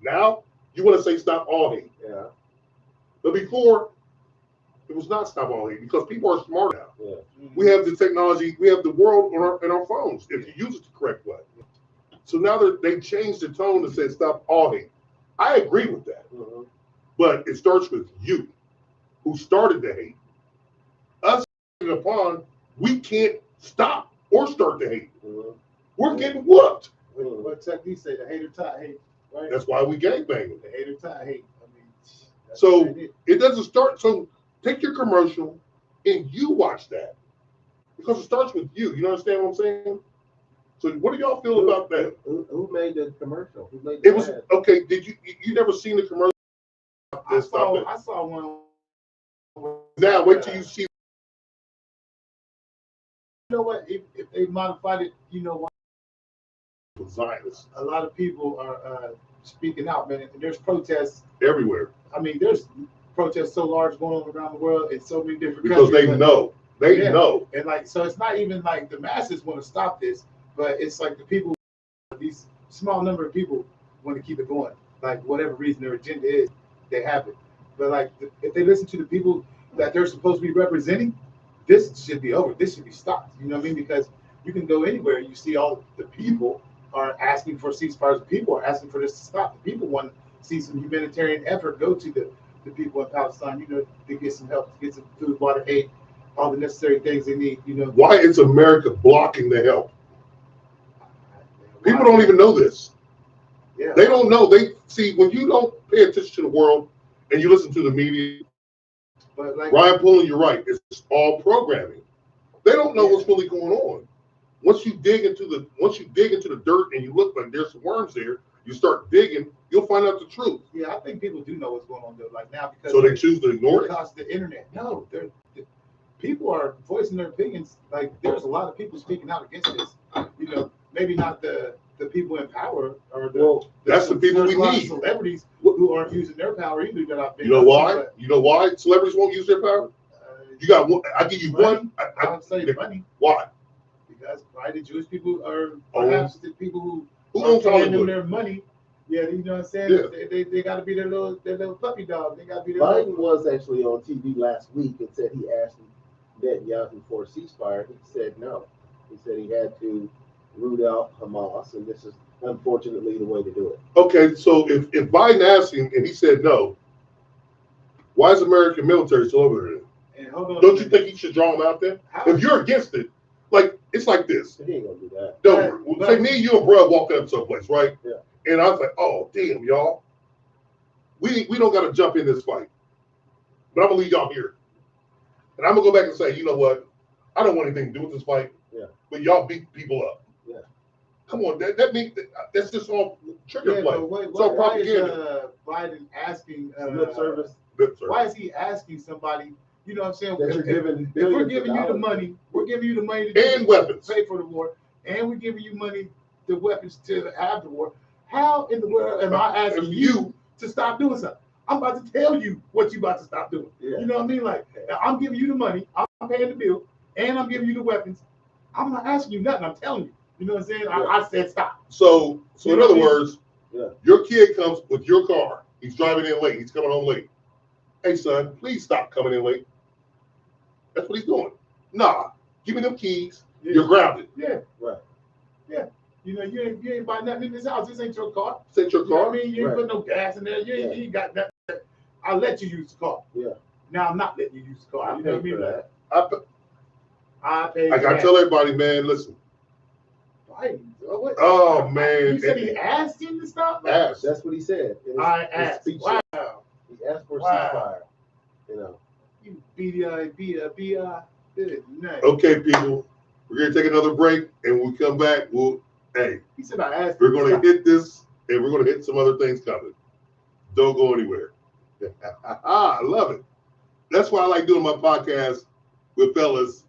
Now you want to say stop all hate? Yeah. But before, it was not stop all hate because people are smart now. Yeah. We have the technology. We have the world in our phones if you use it the correct way. So now they changed the tone and said stop all hate. I agree with that. Mm-hmm. But it starts with you, who started the hate. Us upon, we can't stop or start the hate. Mm-hmm. We're getting whooped. What Chuck D say? The hater tot hate, right? That's why we gangbanging. The hater tot hate. I mean, that's So what they did. it doesn't start. So take your commercial and you watch that because it starts with you. You understand what I'm saying? So what do y'all feel about that? Who made the commercial? Who made the It was ad? okay. Did you never seen the commercial? I Stop it. saw one. Now wait till you see. You know what? If they modified it, you know what? Zionists A lot of people are speaking out, man. And there's protests. everywhere I mean, there's protests so large going on around the world in so many different because countries. they know. They Yeah. know. And like, so it's not even like the masses want to stop this, but it's like the people, these small number of people want to keep it going. Like whatever reason their agenda is, they have it. But like, if they listen to the people that they're supposed to be representing, this should be over. This should be stopped. You know what I mean? Because you can go anywhere, you see all the people are asking for ceasefires. The people are asking for this to stop. The people want to see some humanitarian effort go to the people in Palestine, you know, to get some help, to get some food, water, aid, all the necessary things they need, you know. Why is America blocking the help? People don't even know this. Yeah. They don't know. They see when you don't pay attention to the world and you listen to the media. But like, Ryan Pullen, you're right. It's all programming. They don't know what's really going on. Once you dig into the dirt and you look like there's some worms there, you start digging, you'll find out the truth. yeah, I think people do know what's going on though. Like now, because So they choose to ignore it. because of the internet. No, people are voicing their opinions. Like there's a lot of people speaking out against this. You know, maybe not the people in power or That's the people there's we a lot of need. celebrities who aren't using their power either. That I've been. You know why? You know why celebrities won't use their power? You got one. I give you Money. one. I don't say money Why? because probably the Jewish people are Oh. perhaps the people who Who are owns paying them Hollywood? their money. Yeah, you know what I'm saying? Yeah. They got to be their little puppy dog. They got to be their Biden was actually on TV last week and said he asked Netanyahu for a ceasefire. He said no. He said he had to root out Hamas, and this is unfortunately the way to do it. Okay, so if Biden asked him and he said no, why is American military still over there? And hold on. Don't you think he should draw him out there? How- If you're against it, like it's like this. He ain't gonna do that. Don't But- say me and you and bro walking up someplace, right? Yeah. And I was like, oh damn, y'all. We don't gotta jump in this fight. But I'm gonna leave y'all here. And I'm gonna go back and say, you know what? I don't want anything to do with this fight. Yeah. But y'all beat people up. Yeah. Come on, that means that's just all trigger Yeah, play. but why, It's all why is propaganda. Biden asking? Lip service Lip service. Why is he asking somebody? You know what I'm saying? that you're If giving we're billions giving of you the dollars. money, we're giving you the money to And weapons. pay for the war, and we're giving you money, the weapons to have the war. How in the world am I asking you to stop doing something? I'm about to tell you what you about to stop doing. Yeah. You know what I mean? Like I'm giving you the money, I'm paying the bill, and I'm giving you the weapons. I'm not asking you nothing. I'm telling you. You know what I'm saying? Yeah. I said stop. So You in know other what I mean? words, Yeah. your kid comes with your car. He's driving in late. He's coming home late. Hey son, please stop coming in late. That's what he's doing. Nah, give me them keys. Yeah. You're grounded. Yeah. Right. Yeah. You know, you ain't buying nothing in this house. This ain't your car. Set your You know what car. I mean? You ain't Right. put no gas in there. You ain't got nothing. I'll let you use the car. Yeah. Now I'm not letting you use the car. I You know what I paid mean? for Like, that. I I pay. gotta gas. tell everybody, man. Listen. Right. What? Oh man. You said he asked him to stop? Ask. That's what he said. In his, I his asked. speech. Wow. He asked for a Wow. ceasefire. You know. You BDI. Good night. Okay, people. We're gonna take another break, and when we come back, He said I asked. we're him to gonna stop. hit this, and we're gonna hit some other things coming. Don't go anywhere. I love it. That's why I like doing my podcast with fellas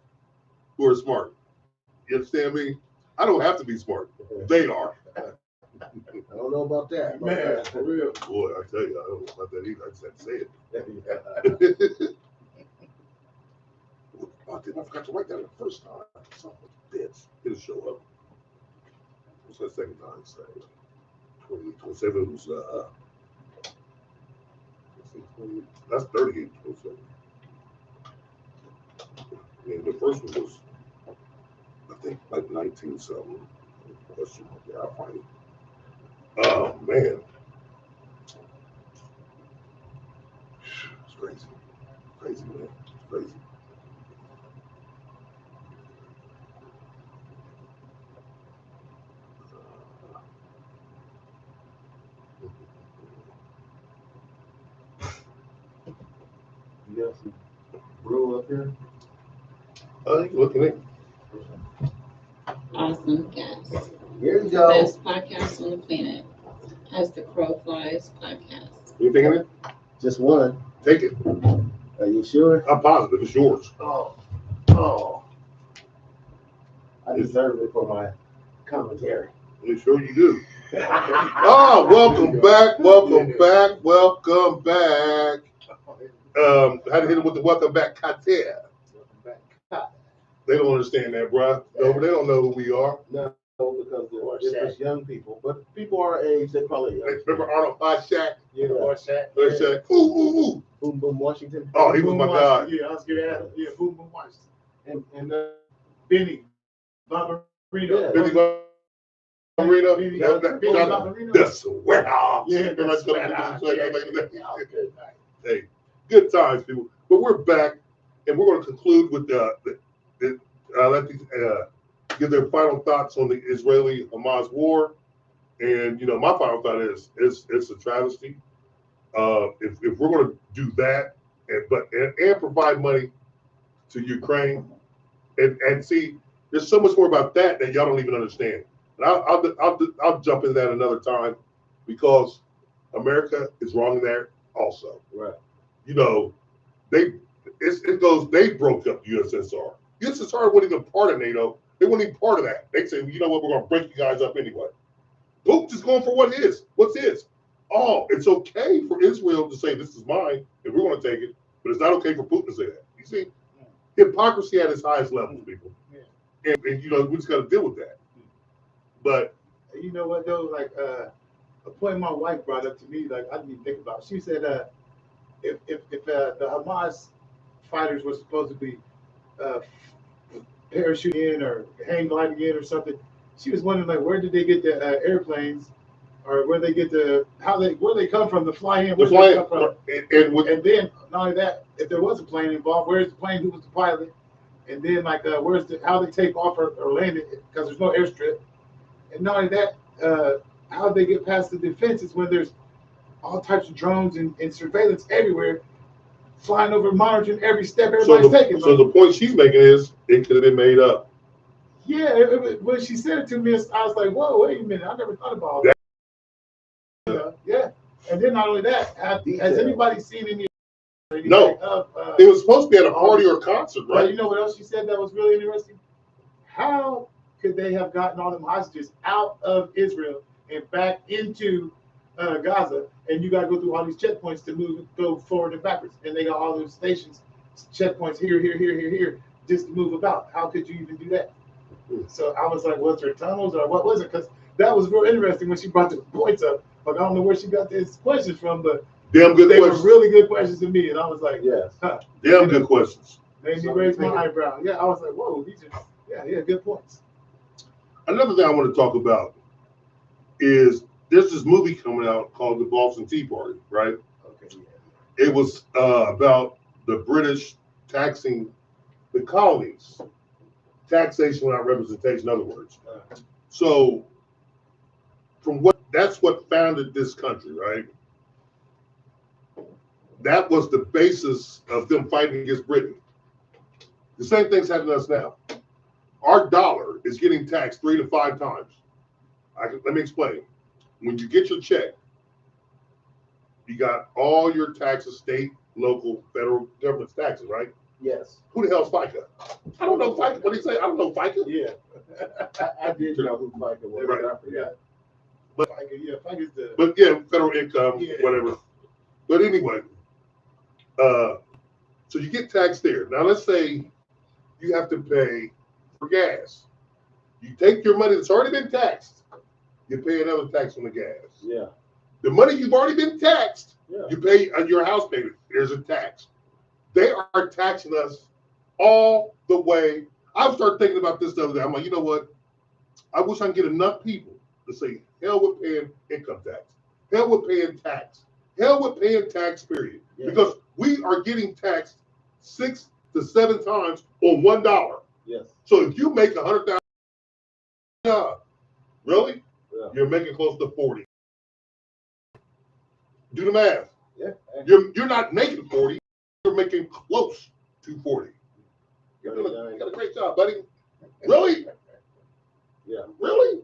who are smart. You understand me? I don't have to be smart. They are. I don't know about that. Man, for real. Boy, I tell you, I don't know about that either. I just had to say it. Oh, damn, I forgot to write that the first time. Son of a bitch. It'll show up. What's that second time? Say 27 was that's 38, 27. And the first one was, I think, like 19 something. Question mark. Yeah, I'll find it. Oh man. It's crazy. Crazy, man. It's crazy. You got some brew up here? You looking at Awesome guest. Here you go. Best podcast on the planet. As the Crow Flies podcast. you thinking it? Just one. Take it. Are you sure? I'm positive it's yours. Oh. I deserve it for my commentary. You sure you do? Oh, welcome back, welcome back. Had to hit it with the welcome back Katia. They don't understand that, bruh. No, they don't know who we are. No, because they're just young people. But people our age, they probably young. Remember Arnold Shaq? Yeah, or Shaq. Shaq. Ooh. Boom Boom Washington. Oh, he was my guy. Yeah, I was gonna ask. Yeah, Boom Boom Washington. And Benny Barbarino. Yeah. Billy Marino. Benny The Barbarino. sweater. Yeah, the sweater. Hey, good times, people. But we're back, and we're going to conclude with let these give their final thoughts on the Israeli-Hamas war. And my final thought is it's a travesty. If we're going to do that, and provide money to Ukraine, and see, there's so much more about that y'all don't even understand. And I'll jump into that another time, because America is wrong there also. right. They broke up USSR. USSR wasn't even part of NATO. They weren't even part of that. They say, you know what, we're going to break you guys up anyway. Putin's going for what's his. Oh, it's okay for Israel to say this is mine and we're going to take it, but it's not okay for Putin to say that. You see, hypocrisy at its highest levels, people. Yeah. And we just got to deal with that. But You know what though? Like a point my wife brought up to me, like I didn't even think about. She said, if the Hamas fighters were supposed to be parachuting in or hang gliding in or something, she was wondering like where did they get the airplanes, or where they get where they come from to fly in, where they come from, and then not only that, if there was a plane involved, where's the plane, who was the pilot, and then like how they take off or land it, because there's no airstrip, and not only that, how they get past the defenses when there's all types of drones and surveillance everywhere, flying over, monitoring every step everybody's taking. So the point she's making is it could have been made up. Yeah, when she said it to me, I was like, whoa, wait a minute, I never thought about that. Yeah, and then not only that, has anybody seen any? No. It was supposed to be at a party or a concert, Right. right? You know what else she said that was really interesting? How could they have gotten all them hostages out of Israel and back into Gaza, and you got to go through all these checkpoints to go forward and backwards, and they got all those stations, checkpoints here, just to move about. How could you even do that? So I was like, was there tunnels or what was it? Because that was real interesting when she brought the points up. Like, I don't know where she got these questions from, but Damn good they questions. were really good questions to me, and I was like, Yes. Damn good questions. made me raise my eyebrow. Yeah, I was like, whoa, these are good points. Another thing I want to talk about is there's this movie coming out called The Boston Tea Party, right? Okay, It was about the British taxing the colonies. Taxation without representation, in other words. So that's what founded this country, right? That was the basis of them fighting against Britain. The same thing's happening to us now. Our dollar is getting taxed 3 to 5 times. Let me explain. When you get your check, you got all your taxes, state, local, federal government's taxes, right? Yes. Who the hell's FICA? I don't know FICA. What do you say? I don't know FICA. Yeah. I did know who FICA was. Right. I forgot. FICA's the. But yeah, federal income, Yeah. whatever. But anyway, so you get taxed there. Now let's say you have to pay for gas. You take your money that's already been taxed, you pay another tax on the gas. Yeah. The money you've already been taxed, Yeah. you pay on your house payment. There's a tax. They are taxing us all the way. I've started thinking about this the other day. I'm like, you know what? I wish I could get enough people to say, hell with paying income tax. Hell with paying tax. Hell with paying tax, period. Yeah. Because we are getting taxed 6 to 7 times on $1. Yes. So if you make $100,000, really? Yeah. You're making close to 40. Do the math. Yeah. You're not making 40. You're making close to 40. You got a great job, buddy. Really? Yeah. Really?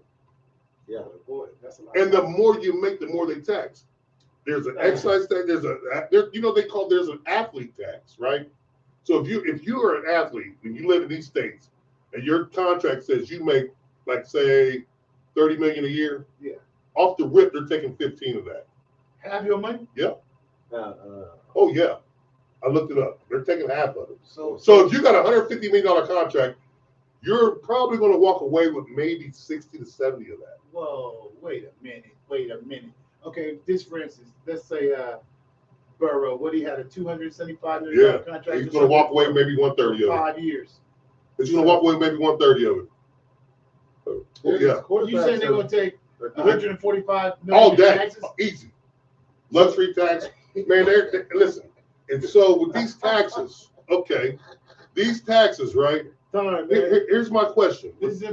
Yeah. Boy, that's a lot. And the more you make, the more they tax. There's an excise tax. There's an athlete tax, right? So if you are an athlete and you live in these states and your contract says you make, like, say, $30 million a year, Yeah. off the rip they're taking 15 of that. Have your money? Oh yeah, I looked it up. They're taking half of it. So So if you got a $150 million contract, you're probably going to walk away with maybe 60 to 70 of that. whoa, wait a minute. Okay, this for instance, let's say Burrow, what he had a $275 million Yeah, contract. he's or going to walk something away with maybe for 130 of it. 5 years. He's going to walk away with maybe 130 of it. Oh, yeah, You saying they're gonna take Uh-huh. 145 million all in that taxes? easy. Luxury tax, man. Listen. And so with these taxes, okay, these taxes, right? Darn, man. Here's my question. This is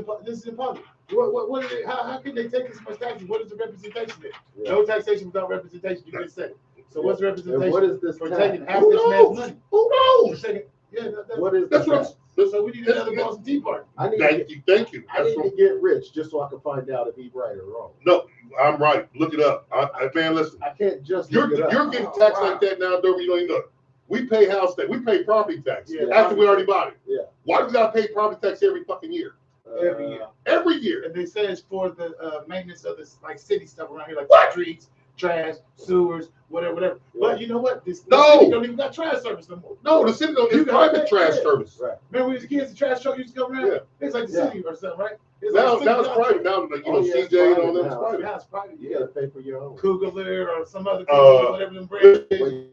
impossible. What is it? How can they take this much taxes? What is the representation there? Yeah. No taxation without representation. You just said it. So what's the And representation what is this for tax? taking half Who this man's knows? money? Who For knows? taking, yeah, What is That's the what I'm. tax? so we need another Boston Tea Party. I need Thank you. I need to get rich just so I can find out if he's right or wrong. No, I'm right. Look it up. Man, listen. I can't just You're look it up. getting Oh, taxed wow. like that now, Dover. You don't even know it. We pay house tax. We pay property tax Yeah. after we already bought it. Yeah. Why do we gotta pay property tax every fucking year? Every year. Every year. And they say it's for the maintenance of this like city stuff around here, like What? streets, trash, sewers, whatever. But you know what? This No. city don't even got trash service no more. No, the city don't. You It's gotta private pay- trash yeah. service. Right. Remember when we was kids, the trash truck used to come around? Yeah. It's like the Yeah. city or something, right? It's Now like it's city private. contract. Now, like, Oh, yeah, it's CJ and all private them. It's now. private. Yeah, it's private. You Yeah. gotta pay for your own. Cougar or some other company, whatever them brands. Wait,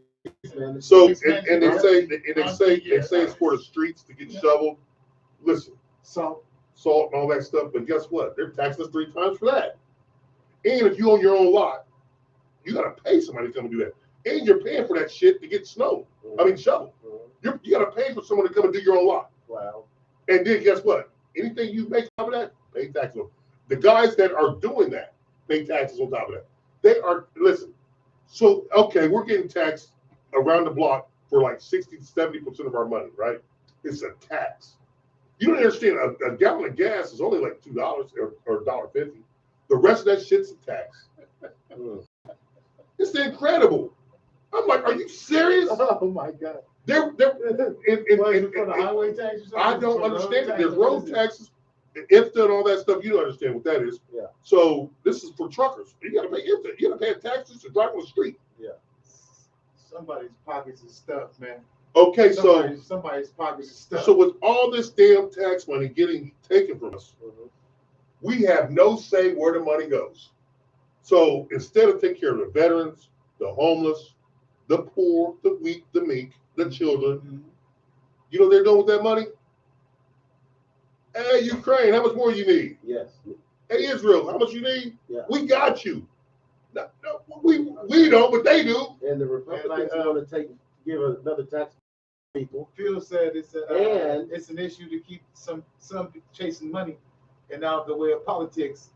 man, So It's and they say it's for the streets to get Yeah. shoveled. Listen, So salt and all that stuff, but guess what? They're taxing us 3 times for that. And if you own your own lot, you gotta pay somebody to come and do that. And you're paying for that shit to get shoveled. You gotta pay for someone to come and do your own lot. Wow. And then guess what? Anything you make on top of that, pay taxes on. The guys that are doing that pay taxes on top of that. They are, listen, so, okay, we're getting taxed around the block for like 60 to 70% of our money, right? It's a tax. You don't understand, a gallon of gas is only like $2 or $1.50. The rest of that shit's a tax. It's incredible. I'm like, are you serious? Oh my God. They're What is it for the highway tax or something? I don't For road understand it. tax There's or what road is it? taxes, IFTA and all that stuff. You don't understand what that is. Yeah. So this is for truckers. You gotta pay IFTA. You gotta pay taxes to drive on the street. Somebody's pockets is stuffed, man. Okay, so Somebody's pockets is stuffed. with all this damn tax money getting taken from us, we have no say where the money goes. So instead of taking care of the veterans, the homeless, the poor, the weak, the meek, the children, you know what they're doing with that money? Hey, Ukraine, how much more you need? Yes. Hey, Israel, how much you need? Yeah. We got you. No, we don't, but they do. And the Republicans want to give another tax to people. Phil said it's And- it's an issue to keep some chasing money, and now the way of politics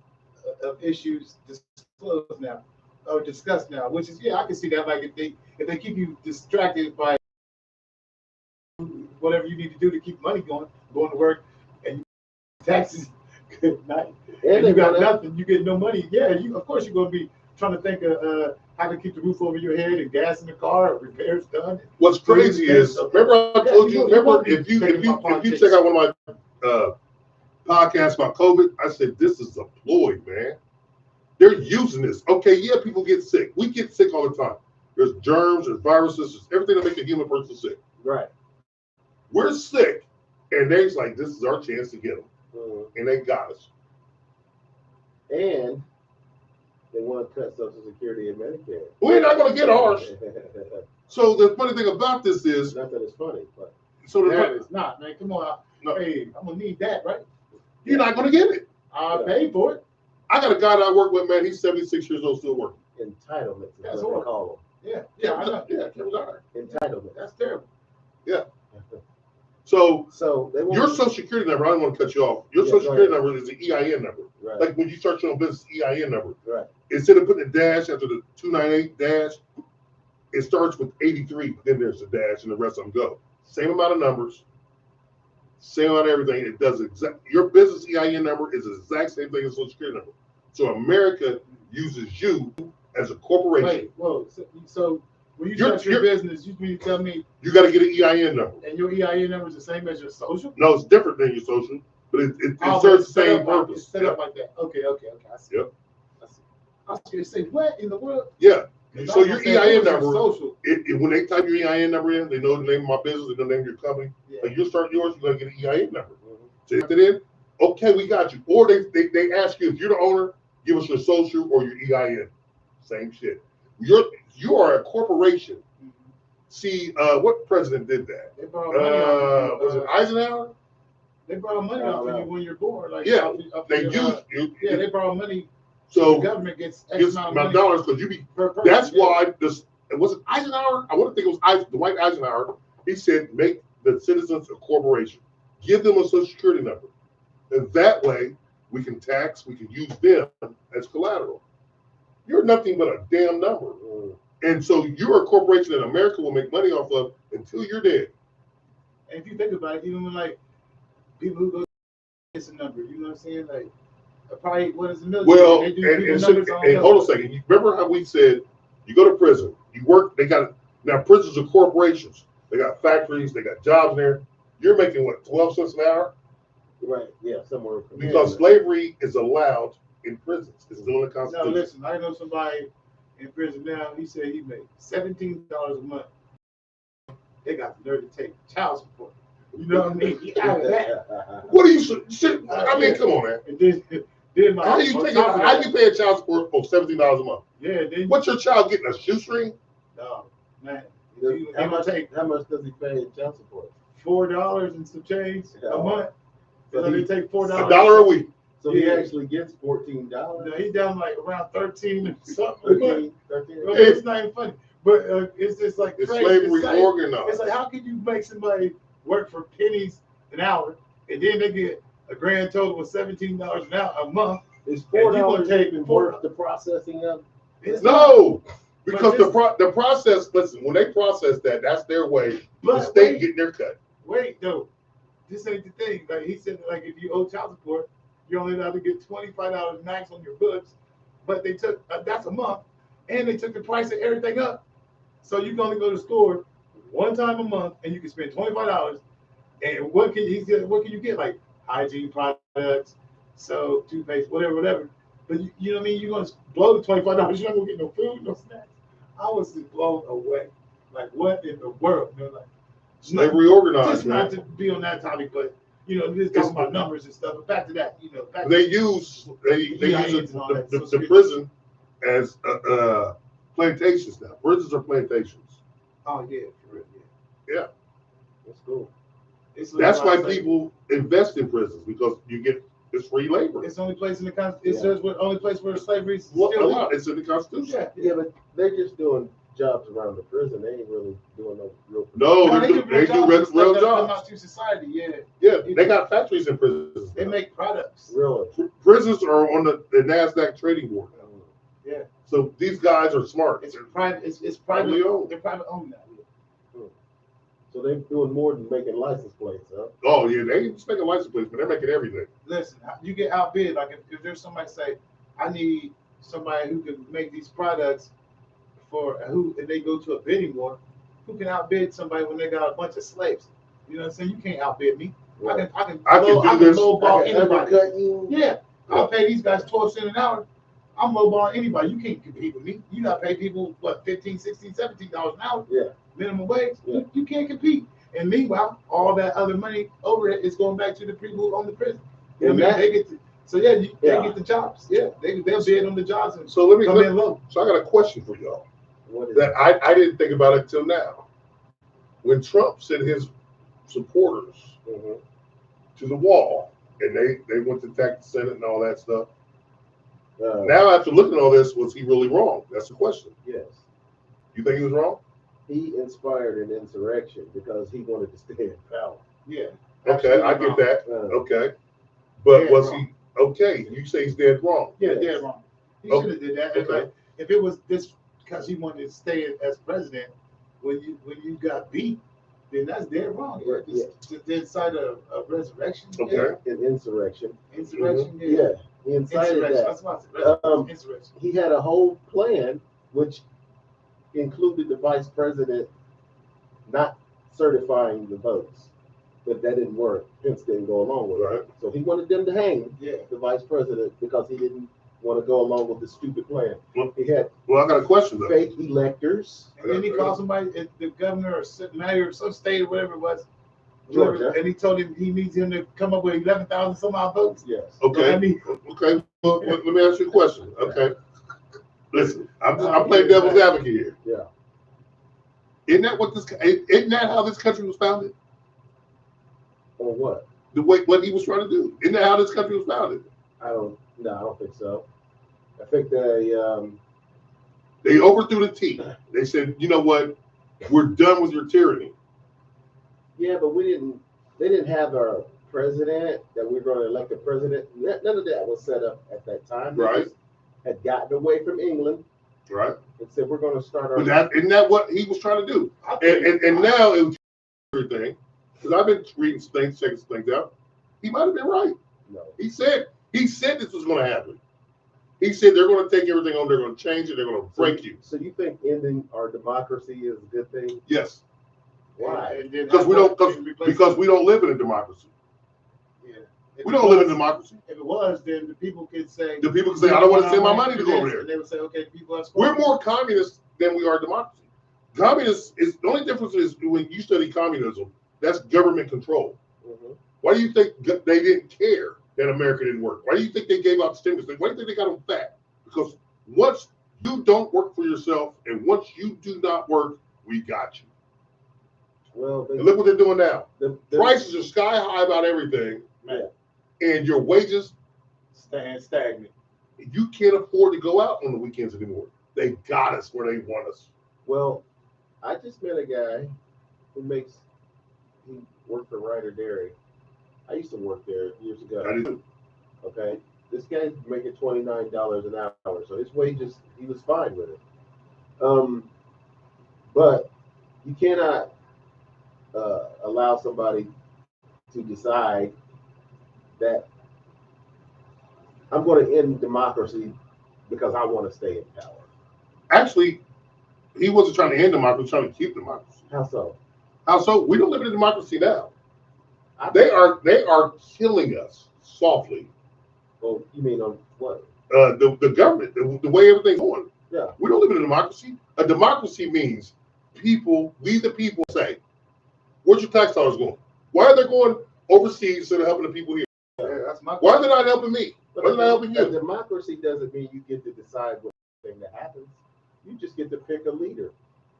of issues disclosed now or discussed now, which is I can see that. Like if they keep you distracted by whatever you need to do to keep money going to work, and taxes, and And you they're got gonna, nothing, you get no money. Yeah, of course you're gonna be trying to think of how to keep the roof over your head and gas in the car or repairs done. What's crazy is, remember I told you, if you check out one of my podcasts about COVID, I said this is a ploy, man. They're using this. Okay, yeah, people get sick. We get sick all the time. There's germs, there's viruses, there's everything that makes a human person sick. Right. We're sick, and they're like, this is our chance to get them, and they got us. And they want to cut Social Security and Medicare. We're not going to get ours. So the funny thing about this is, not that it's funny, but It's not, man. Come on. No. Hey, I'm gonna need that, right? you're not going to get it. I paid for it. I got a guy that I work with, man. He's 76 years old, still working. entitlement is That's what horrible. they call Yeah, I know. Yeah, he retired. them. Entitlement. That's terrible. So So they your want Social Security number, I don't want to cut you off. Your Yeah, Social go Security number is the EIN number. right, Like when you start your own business, EIN number. right. Instead of putting a dash after the 298 dash, it starts with 83. Then there's a dash, and the rest of them go. Same amount of numbers, same amount of everything. It does exact. Your business EIN number is the exact same thing as Social Security number. So America uses you as a corporation. Wait, whoa. So when you You're- start your business, you mean to tell me, You got to get an EIN number. and your EIN number is the same as your social? No, it's different than your social, but it Oh, serves the it's set same up like- purpose. It's set up like that. Okay. I see. Yep. I see. I was going to say, what in the world? Yeah. 'Cause So I was your gonna say, EIN what was your number, social. when they type your EIN number in, they know the name of my business, they know the name of your company. Yeah. Like you start yours, you're gonna get an EIN number. Mhm. So you put it in, okay, we got you. Or they ask you if you're the owner, give us your social or your EIN. Same shit. You are a corporation. Mhm. See, what president did that? They borrow money off Was of it you. Eisenhower? They borrow money Oh, off of no. you when you're born. Like, Yeah, off They your, use you. yeah, they borrow money. So the government gets X gives amount of my money dollars because you be. per person. That's yeah. why this. Was it Eisenhower? I want to think it was Dwight Eisenhower. He said, make the citizens a corporation. Give them a Social Security number. And that way, we can tax, we can use them as collateral. You're nothing but a damn number. And so you're a corporation that America will make money off of until you're dead. And if you think about it, even when like people who go it's a number, you know what I'm saying? Like probably what is the military? Well, They and, do and, people so- numbers on and hold on a those. second. You remember how we said you go to prison, you work, they got, now prisons are corporations. They got factories, they got jobs in there. You're making what, 12 cents an hour? Right, yeah, somewhere. Because slavery is allowed in prisons. It's still in the Now Constitution. listen, I know somebody in prison now, he said he made $17 a month. They got the nerve to take child support. You know what I mean? He out of that. What do you? I mean, come on, man. And then like, How you on taking? top of How that- you paying child support for $17 a month? Yeah, then What's your child getting, a shoestring? no, man. How How much take does he pay in child support? $4 and some change a Yeah. month. So they take $4. $1 a week. So Yeah. he actually gets $14. No, he's down like around 13 or something. But 13. well, it's not even funny. But it's just like It's crazy. slavery It's like, organized. it's like, how can you make somebody work for pennies an hour and then they get a grand total of $17 an hour a month? Is And you gonna $4 take even four- worth the processing of? It's not- No, because But the process. Listen, when they process that, that's their way. The But state wait, getting their cut. wait, though. This ain't the thing. Like he said, like if you owe child support, you're only allowed to get $25 max on your books. But they took that's a month, and they took the price of everything up. So you can only go to the store one time a month, and you can spend $25. And what can you get? Like hygiene products, soap, toothpaste, whatever. But you know what I mean? You're gonna blow the $25. You're not gonna get no food, no snacks. I was just blown away. Like what in the world? You know, like Slavery organized, just not man. to be on that topic, but you know, just talking about numbers and stuff. But back to that, you know, back They to, use EINs and all that, the Social prison as plantations now. Prisons are plantations. oh yeah, for real, yeah. That's cool. It's That's why like- people invest in prisons, because you get it's free labor. It's the only place in the country. It Yeah. says what only place where slavery is Well, still a lot. It's in the Constitution. Yeah, Yeah, but they're just doing jobs around the prison. They ain't really doing no real. No, No, they do real jobs and real stuff that come jobs. out to society. Yeah, Yeah, they got factories in prisons. they now. make products. Really. Prisons are on the NASDAQ trading board now. Yeah, So these guys are smart. it's private. It's Privately private. owned. They're private owned now. So they're doing more than making license plates, huh? Oh yeah, they just make a license plate, but they're making everything. Listen, you get outbid. Like if there's somebody say, I need somebody who can make these products for who, and they go to a bidding war, who can outbid somebody when they got a bunch of slaves? You know what I'm saying? You can't outbid me. Right. I can do this. lowball I can anybody. undercut you. Yeah, I'll pay these guys 12 cents an hour. I'm lowballing anybody. You can't compete with me. You got to pay people, what, $15, $16, $17 an hour? Yeah. Minimum wage? Yeah. You can't compete. And meanwhile, all that other money overhead is going back to the people on the prison. You know what I mean? They get they get the jobs. Yeah, they'll bid on the jobs and So let me. come in low. So I got a question for y'all What is that I didn't think about it till now. When Trump sent his supporters Mhm. to the wall and they went to attack the Senate and all that stuff. Uh, Now, after looking at all this, was he really wrong? That's the question. yes. You think he was wrong? He inspired an insurrection because he wanted to stay in power. Yeah. Okay, I get that. Uh, Okay. But Dead was wrong. he okay? You say he's dead wrong. Yeah, Yes. dead wrong. He Okay. should have did that. Okay. Like, if it was this because he wanted to stay as president, when you got beat, then that's dead wrong. Yeah, yeah. To incite a resurrection. Okay. an insurrection. Insurrection. Yeah, he incited Insurrection. that. That's what I said. Insurrection. He had a whole plan which included the vice president not certifying the votes, but that didn't work. Pence didn't go along with Right. it. So he wanted them to hang Yeah. the vice president because he didn't want to go along with the stupid plan. Well- He had Well, I got a question though. fake electors. And then he called somebody, the governor or mayor of some state or whatever it was, whoever, Georgia. and he told him he needs him to come up with 11,000 some odd votes. Yes. Okay. I mean, Okay. Well, let me ask you a question. Okay. Listen, I'm playing devil's advocate here. Yeah. Isn't that how this country was founded? Or what? The way what he was trying to do. Isn't that how this country was founded? I don't think so. I think they They overthrew the T. They said, you know what? We're done with your tyranny. yeah, but they didn't have a president that we're going to elect a president. None of that was set up at that time. They Right. just had gotten away from England Right? and said we're going to start our But isn't that what he was trying to do? And now it was everything. Because I've been reading things, checking things out. He might have been right. no. He said this was going to happen. He said they're going to take everything on, they're going to change it, they're going to break you. So you think ending our democracy is a good thing? Yes, Why? And then because we don't because we don't live in a democracy. Yeah. We don't live in a democracy. If it was, then the people could say. The people can say, I don't want to send my money to go over there. And they would say, okay, people are. We're more communist than we are democracy. Communist is the only difference is when you study communism, that's government control. Mhm. Why do you think they didn't care that America didn't work? Why do you think they gave out stimulus? Why do you think they got them fat? Because once you don't work for yourself and once you do not work, we got you. Well, And look what they're doing now. the Prices are sky high about everything, Man, and your wages, stand stagnant. you can't afford to go out on the weekends anymore. They got us where they want us. Well, I just met a guy who he worked for Ryder Dairy. I used to work there years ago. I do. Okay, this guy's making $29 an hour, so his wages, he was fine with it. But you cannot allow somebody to decide that I'm going to end democracy because I want to stay in power. Actually, he wasn't trying to end democracy, he was trying to keep democracy. How so? How so? We don't live in a democracy now. They are killing us softly. Well, you mean on what? The government, the way everything's going. Yeah. We don't live in a democracy. A democracy means we the people say, where's your tax dollars going? Why are they going overseas instead of helping the people here? Yeah, that's my. Why are they not helping me? Why are they not helping A you? democracy doesn't mean you get to decide what thing that happens. You just get to pick a leader,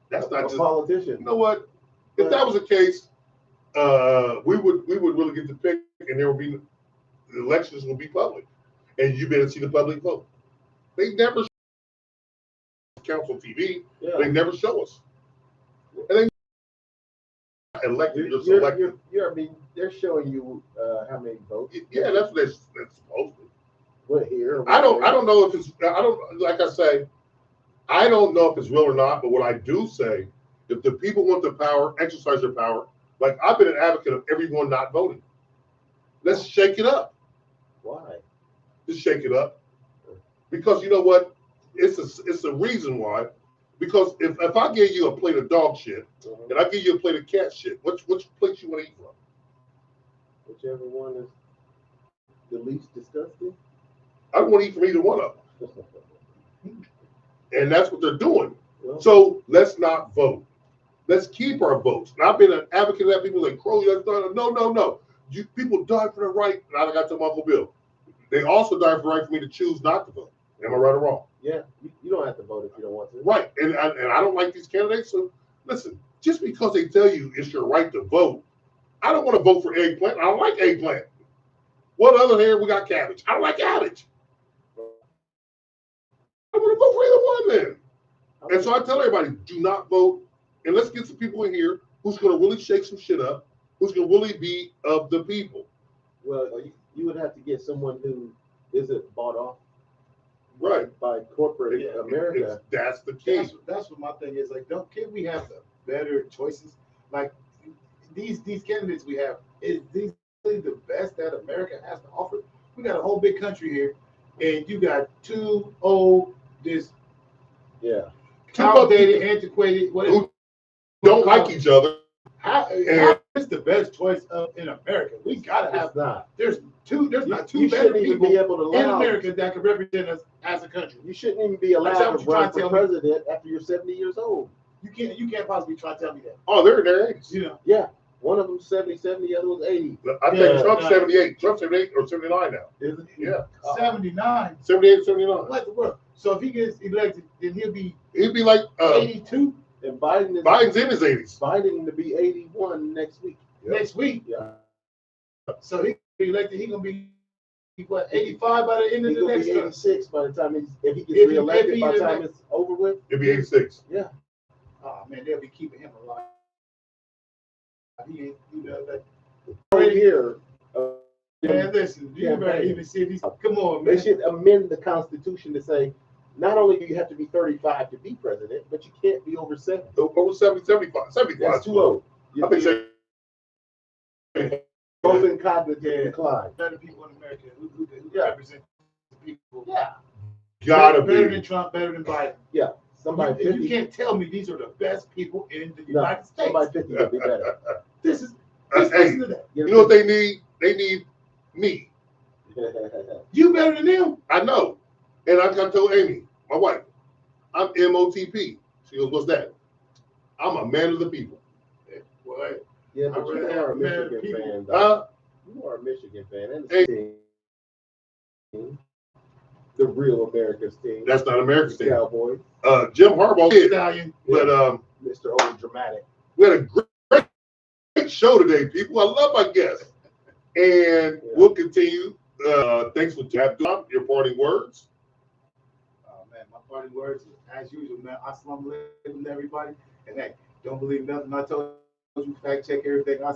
That's not a just. politician. You know what? If that was the case, we would really get to pick, and there would be the elections will be public, and you better see the public vote. They never council TV. Yeah. They never show us. And they elected or selected. I mean, they're showing you how many votes. Yeah, that's what that's supposed to. What here? I don't know if it's. I don't like I say. I don't know if it's real or not. But what I do say, if the people want the power, exercise their power. Like I've been an advocate of everyone not voting. Let's shake it up. Why? Just shake it up. Because you know what? It's a reason why. Because if I give you a plate of dog shit and I give you a plate of cat shit, which plate you want to eat from? Whichever one is the least disgusting. I don't want to eat from either one of them. And that's what they're doing. Well, So let's not vote. Let's keep our votes. And I've been an advocate of that. People like, Crow, no. People died for the right. And I got to Uncle Bill. They also died for the right for me to choose not to vote. Am I right or wrong? yeah, you don't have to vote if you don't want to. Right. And I don't like these candidates. So listen, just because they tell you it's your right to vote, I don't want to vote for eggplant. I don't like eggplant. What other hand we got cabbage? I don't like cabbage. I want to vote for either one then. And so I tell everybody, do not vote. And let's get some people in here who's going to really shake some shit up, who's going to really be of the people. Well, you would have to get someone who isn't bought off Right. by corporate America. That's the key. That's what my thing is. Like, can't we have the better choices? Like these candidates we have, is these really the best that America has to offer? We got a whole big country here, and you got two old, this outdated, antiquated, whatever. Who don't like each other. How is the best choice in America? We gotta have not. There's not two You better shouldn't even people be able to in allow. America that can represent us as a country. You shouldn't even be allowed That's to what you're run trying to for tell me. president after you're 70 years old. You can't possibly try to tell me that. Oh, they're in their age. You know. Yeah, one of them's 77, the other one's 80. I think Trump's 78. Trump's 78 or 79 now. Is it? Yeah. 79. 78 or 79. What the world? So if he gets elected, then he'll be He'd be like 82 And Biden is Biden's in his 80s. Biden to be 81 next week. next week. Yeah, So he be elected. He gonna be what 85 by the end of he's the gonna next be term. 86 by the time if he If gets he- reelected. if he By the is time elect- it's over with. He'll be 86. Yeah. Oh man, they'll be keeping him alive. He ain't, that. Right here. Man, listen, you better Campaign. even see if he's. Come on, They man. should amend the Constitution to say not only do you have to be 35 to be president, but you can't be over 70. Over 70, 75. 75. That's too old. I think so. Both in cognitive decline. Better people in America who Yeah. represent the people. Yeah. Gotta better be. than Trump, better than Biden. Yeah. Somebody You 50. can't tell me these are the best people in the No, United States. somebody 50 would be better. This is Hey, listen to that. you know what they need? They need me. You better than them. I know. And I told Amy, my wife, I'm MOTP. She goes, what's that? I'm a man of the people. What? Yeah, but you are a Michigan People. fan, though. You are a Michigan fan. And Hey. the real America's team. That's not America's team. Cowboys. Jim Harbaugh did. Stallion. But Mr. Over Dramatic. we had a great show today, people. I love my guests. And we'll continue. Thanks for Abdul, your parting words. Oh man, my parting words as usual, man. Assalamu alaikum to everybody. And hey, don't believe nothing I told you. Fact check everything I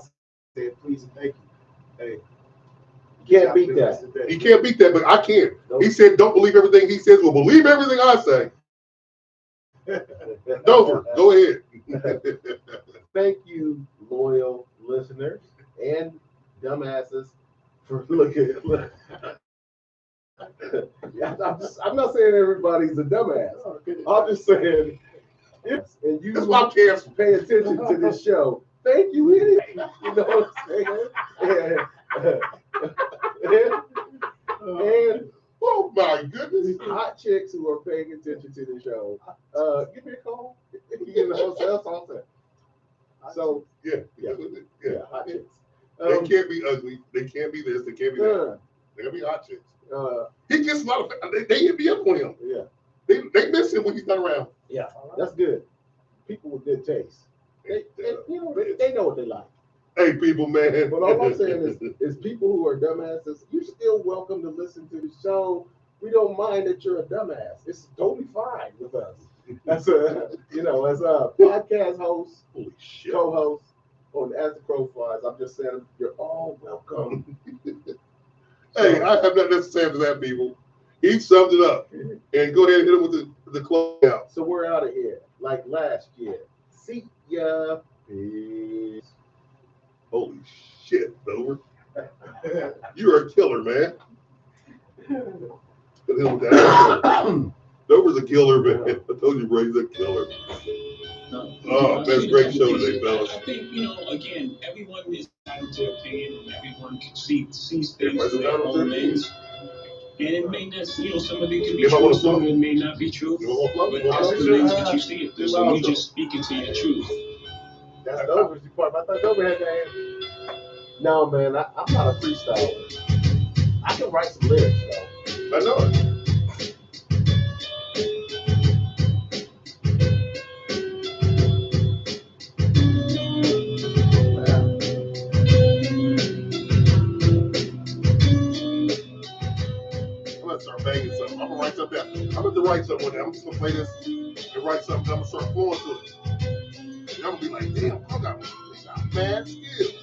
said, please and thank you. Hey. You can't beat that. He can't beat that, but I can. He said, don't believe everything he says. Well, believe everything I say. Dover, go ahead. Thank you, loyal listeners and dumbasses, for looking. I'm not saying everybody's a dumbass. I'm just saying, and you That's my cancer. pay attention to this show. Thank you, idiot. You know what I'm saying? And Oh my goodness. hot chicks who are paying attention to the show, give me a call. You know, so Yeah. hot chicks. They can't be ugly. They can't be this. They can't be that. They gotta be hot chicks. He gets a lot of. They hit me up on him. Yeah, They miss him when he's not around. yeah, that's good. People with good taste. They know what they like. Hey, people, man. But all I'm saying is people who are dumbasses, you're still welcome to listen to the show. We don't mind that you're a dumbass. It's totally fine with us. As a podcast host, Holy shit. co-host on As the Crow Flies, I'm just saying you're all welcome. Hey, I have nothing to say to that, people. He summed it up. And go ahead and hit him with the close out. So we're out of here like last year. See ya. Peace. Holy shit, Dover. You're a killer, man. Hit him with that. Dover's a killer, man. I told you, bro, he's a killer. Oh, that's a great show today, fellas. I think, again, everyone is entitled to opinion, and everyone can sees things Everybody's through their entitled own to lens. And it may not, some of it could be If I true, wanna some of flow. it may not be true. You want to flow? But that's the lens that you see it through. So you just speaking to your truth. That's Dover's department. I thought Dover had that. No, man, I'm not a freestyler. I can write some lyrics, though. I know it. I'm gonna start banging something. I'm gonna write something down. I'm about to write something one day. I'm just gonna play this and write something. I'm gonna start flowing to it. And I'm gonna be like, damn, I got mad skills.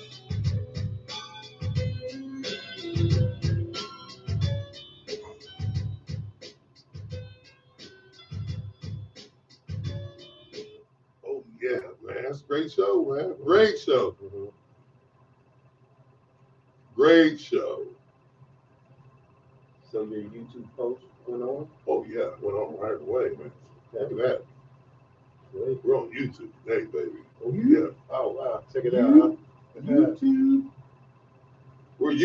Oh yeah, man, that's a great show, man. Great show. Great show. So your YouTube post went on? Oh yeah, went on right away, man. Look at that. Great. We're on YouTube today, baby. Oh, Yeah. Oh, wow. Check it out, huh? YouTube.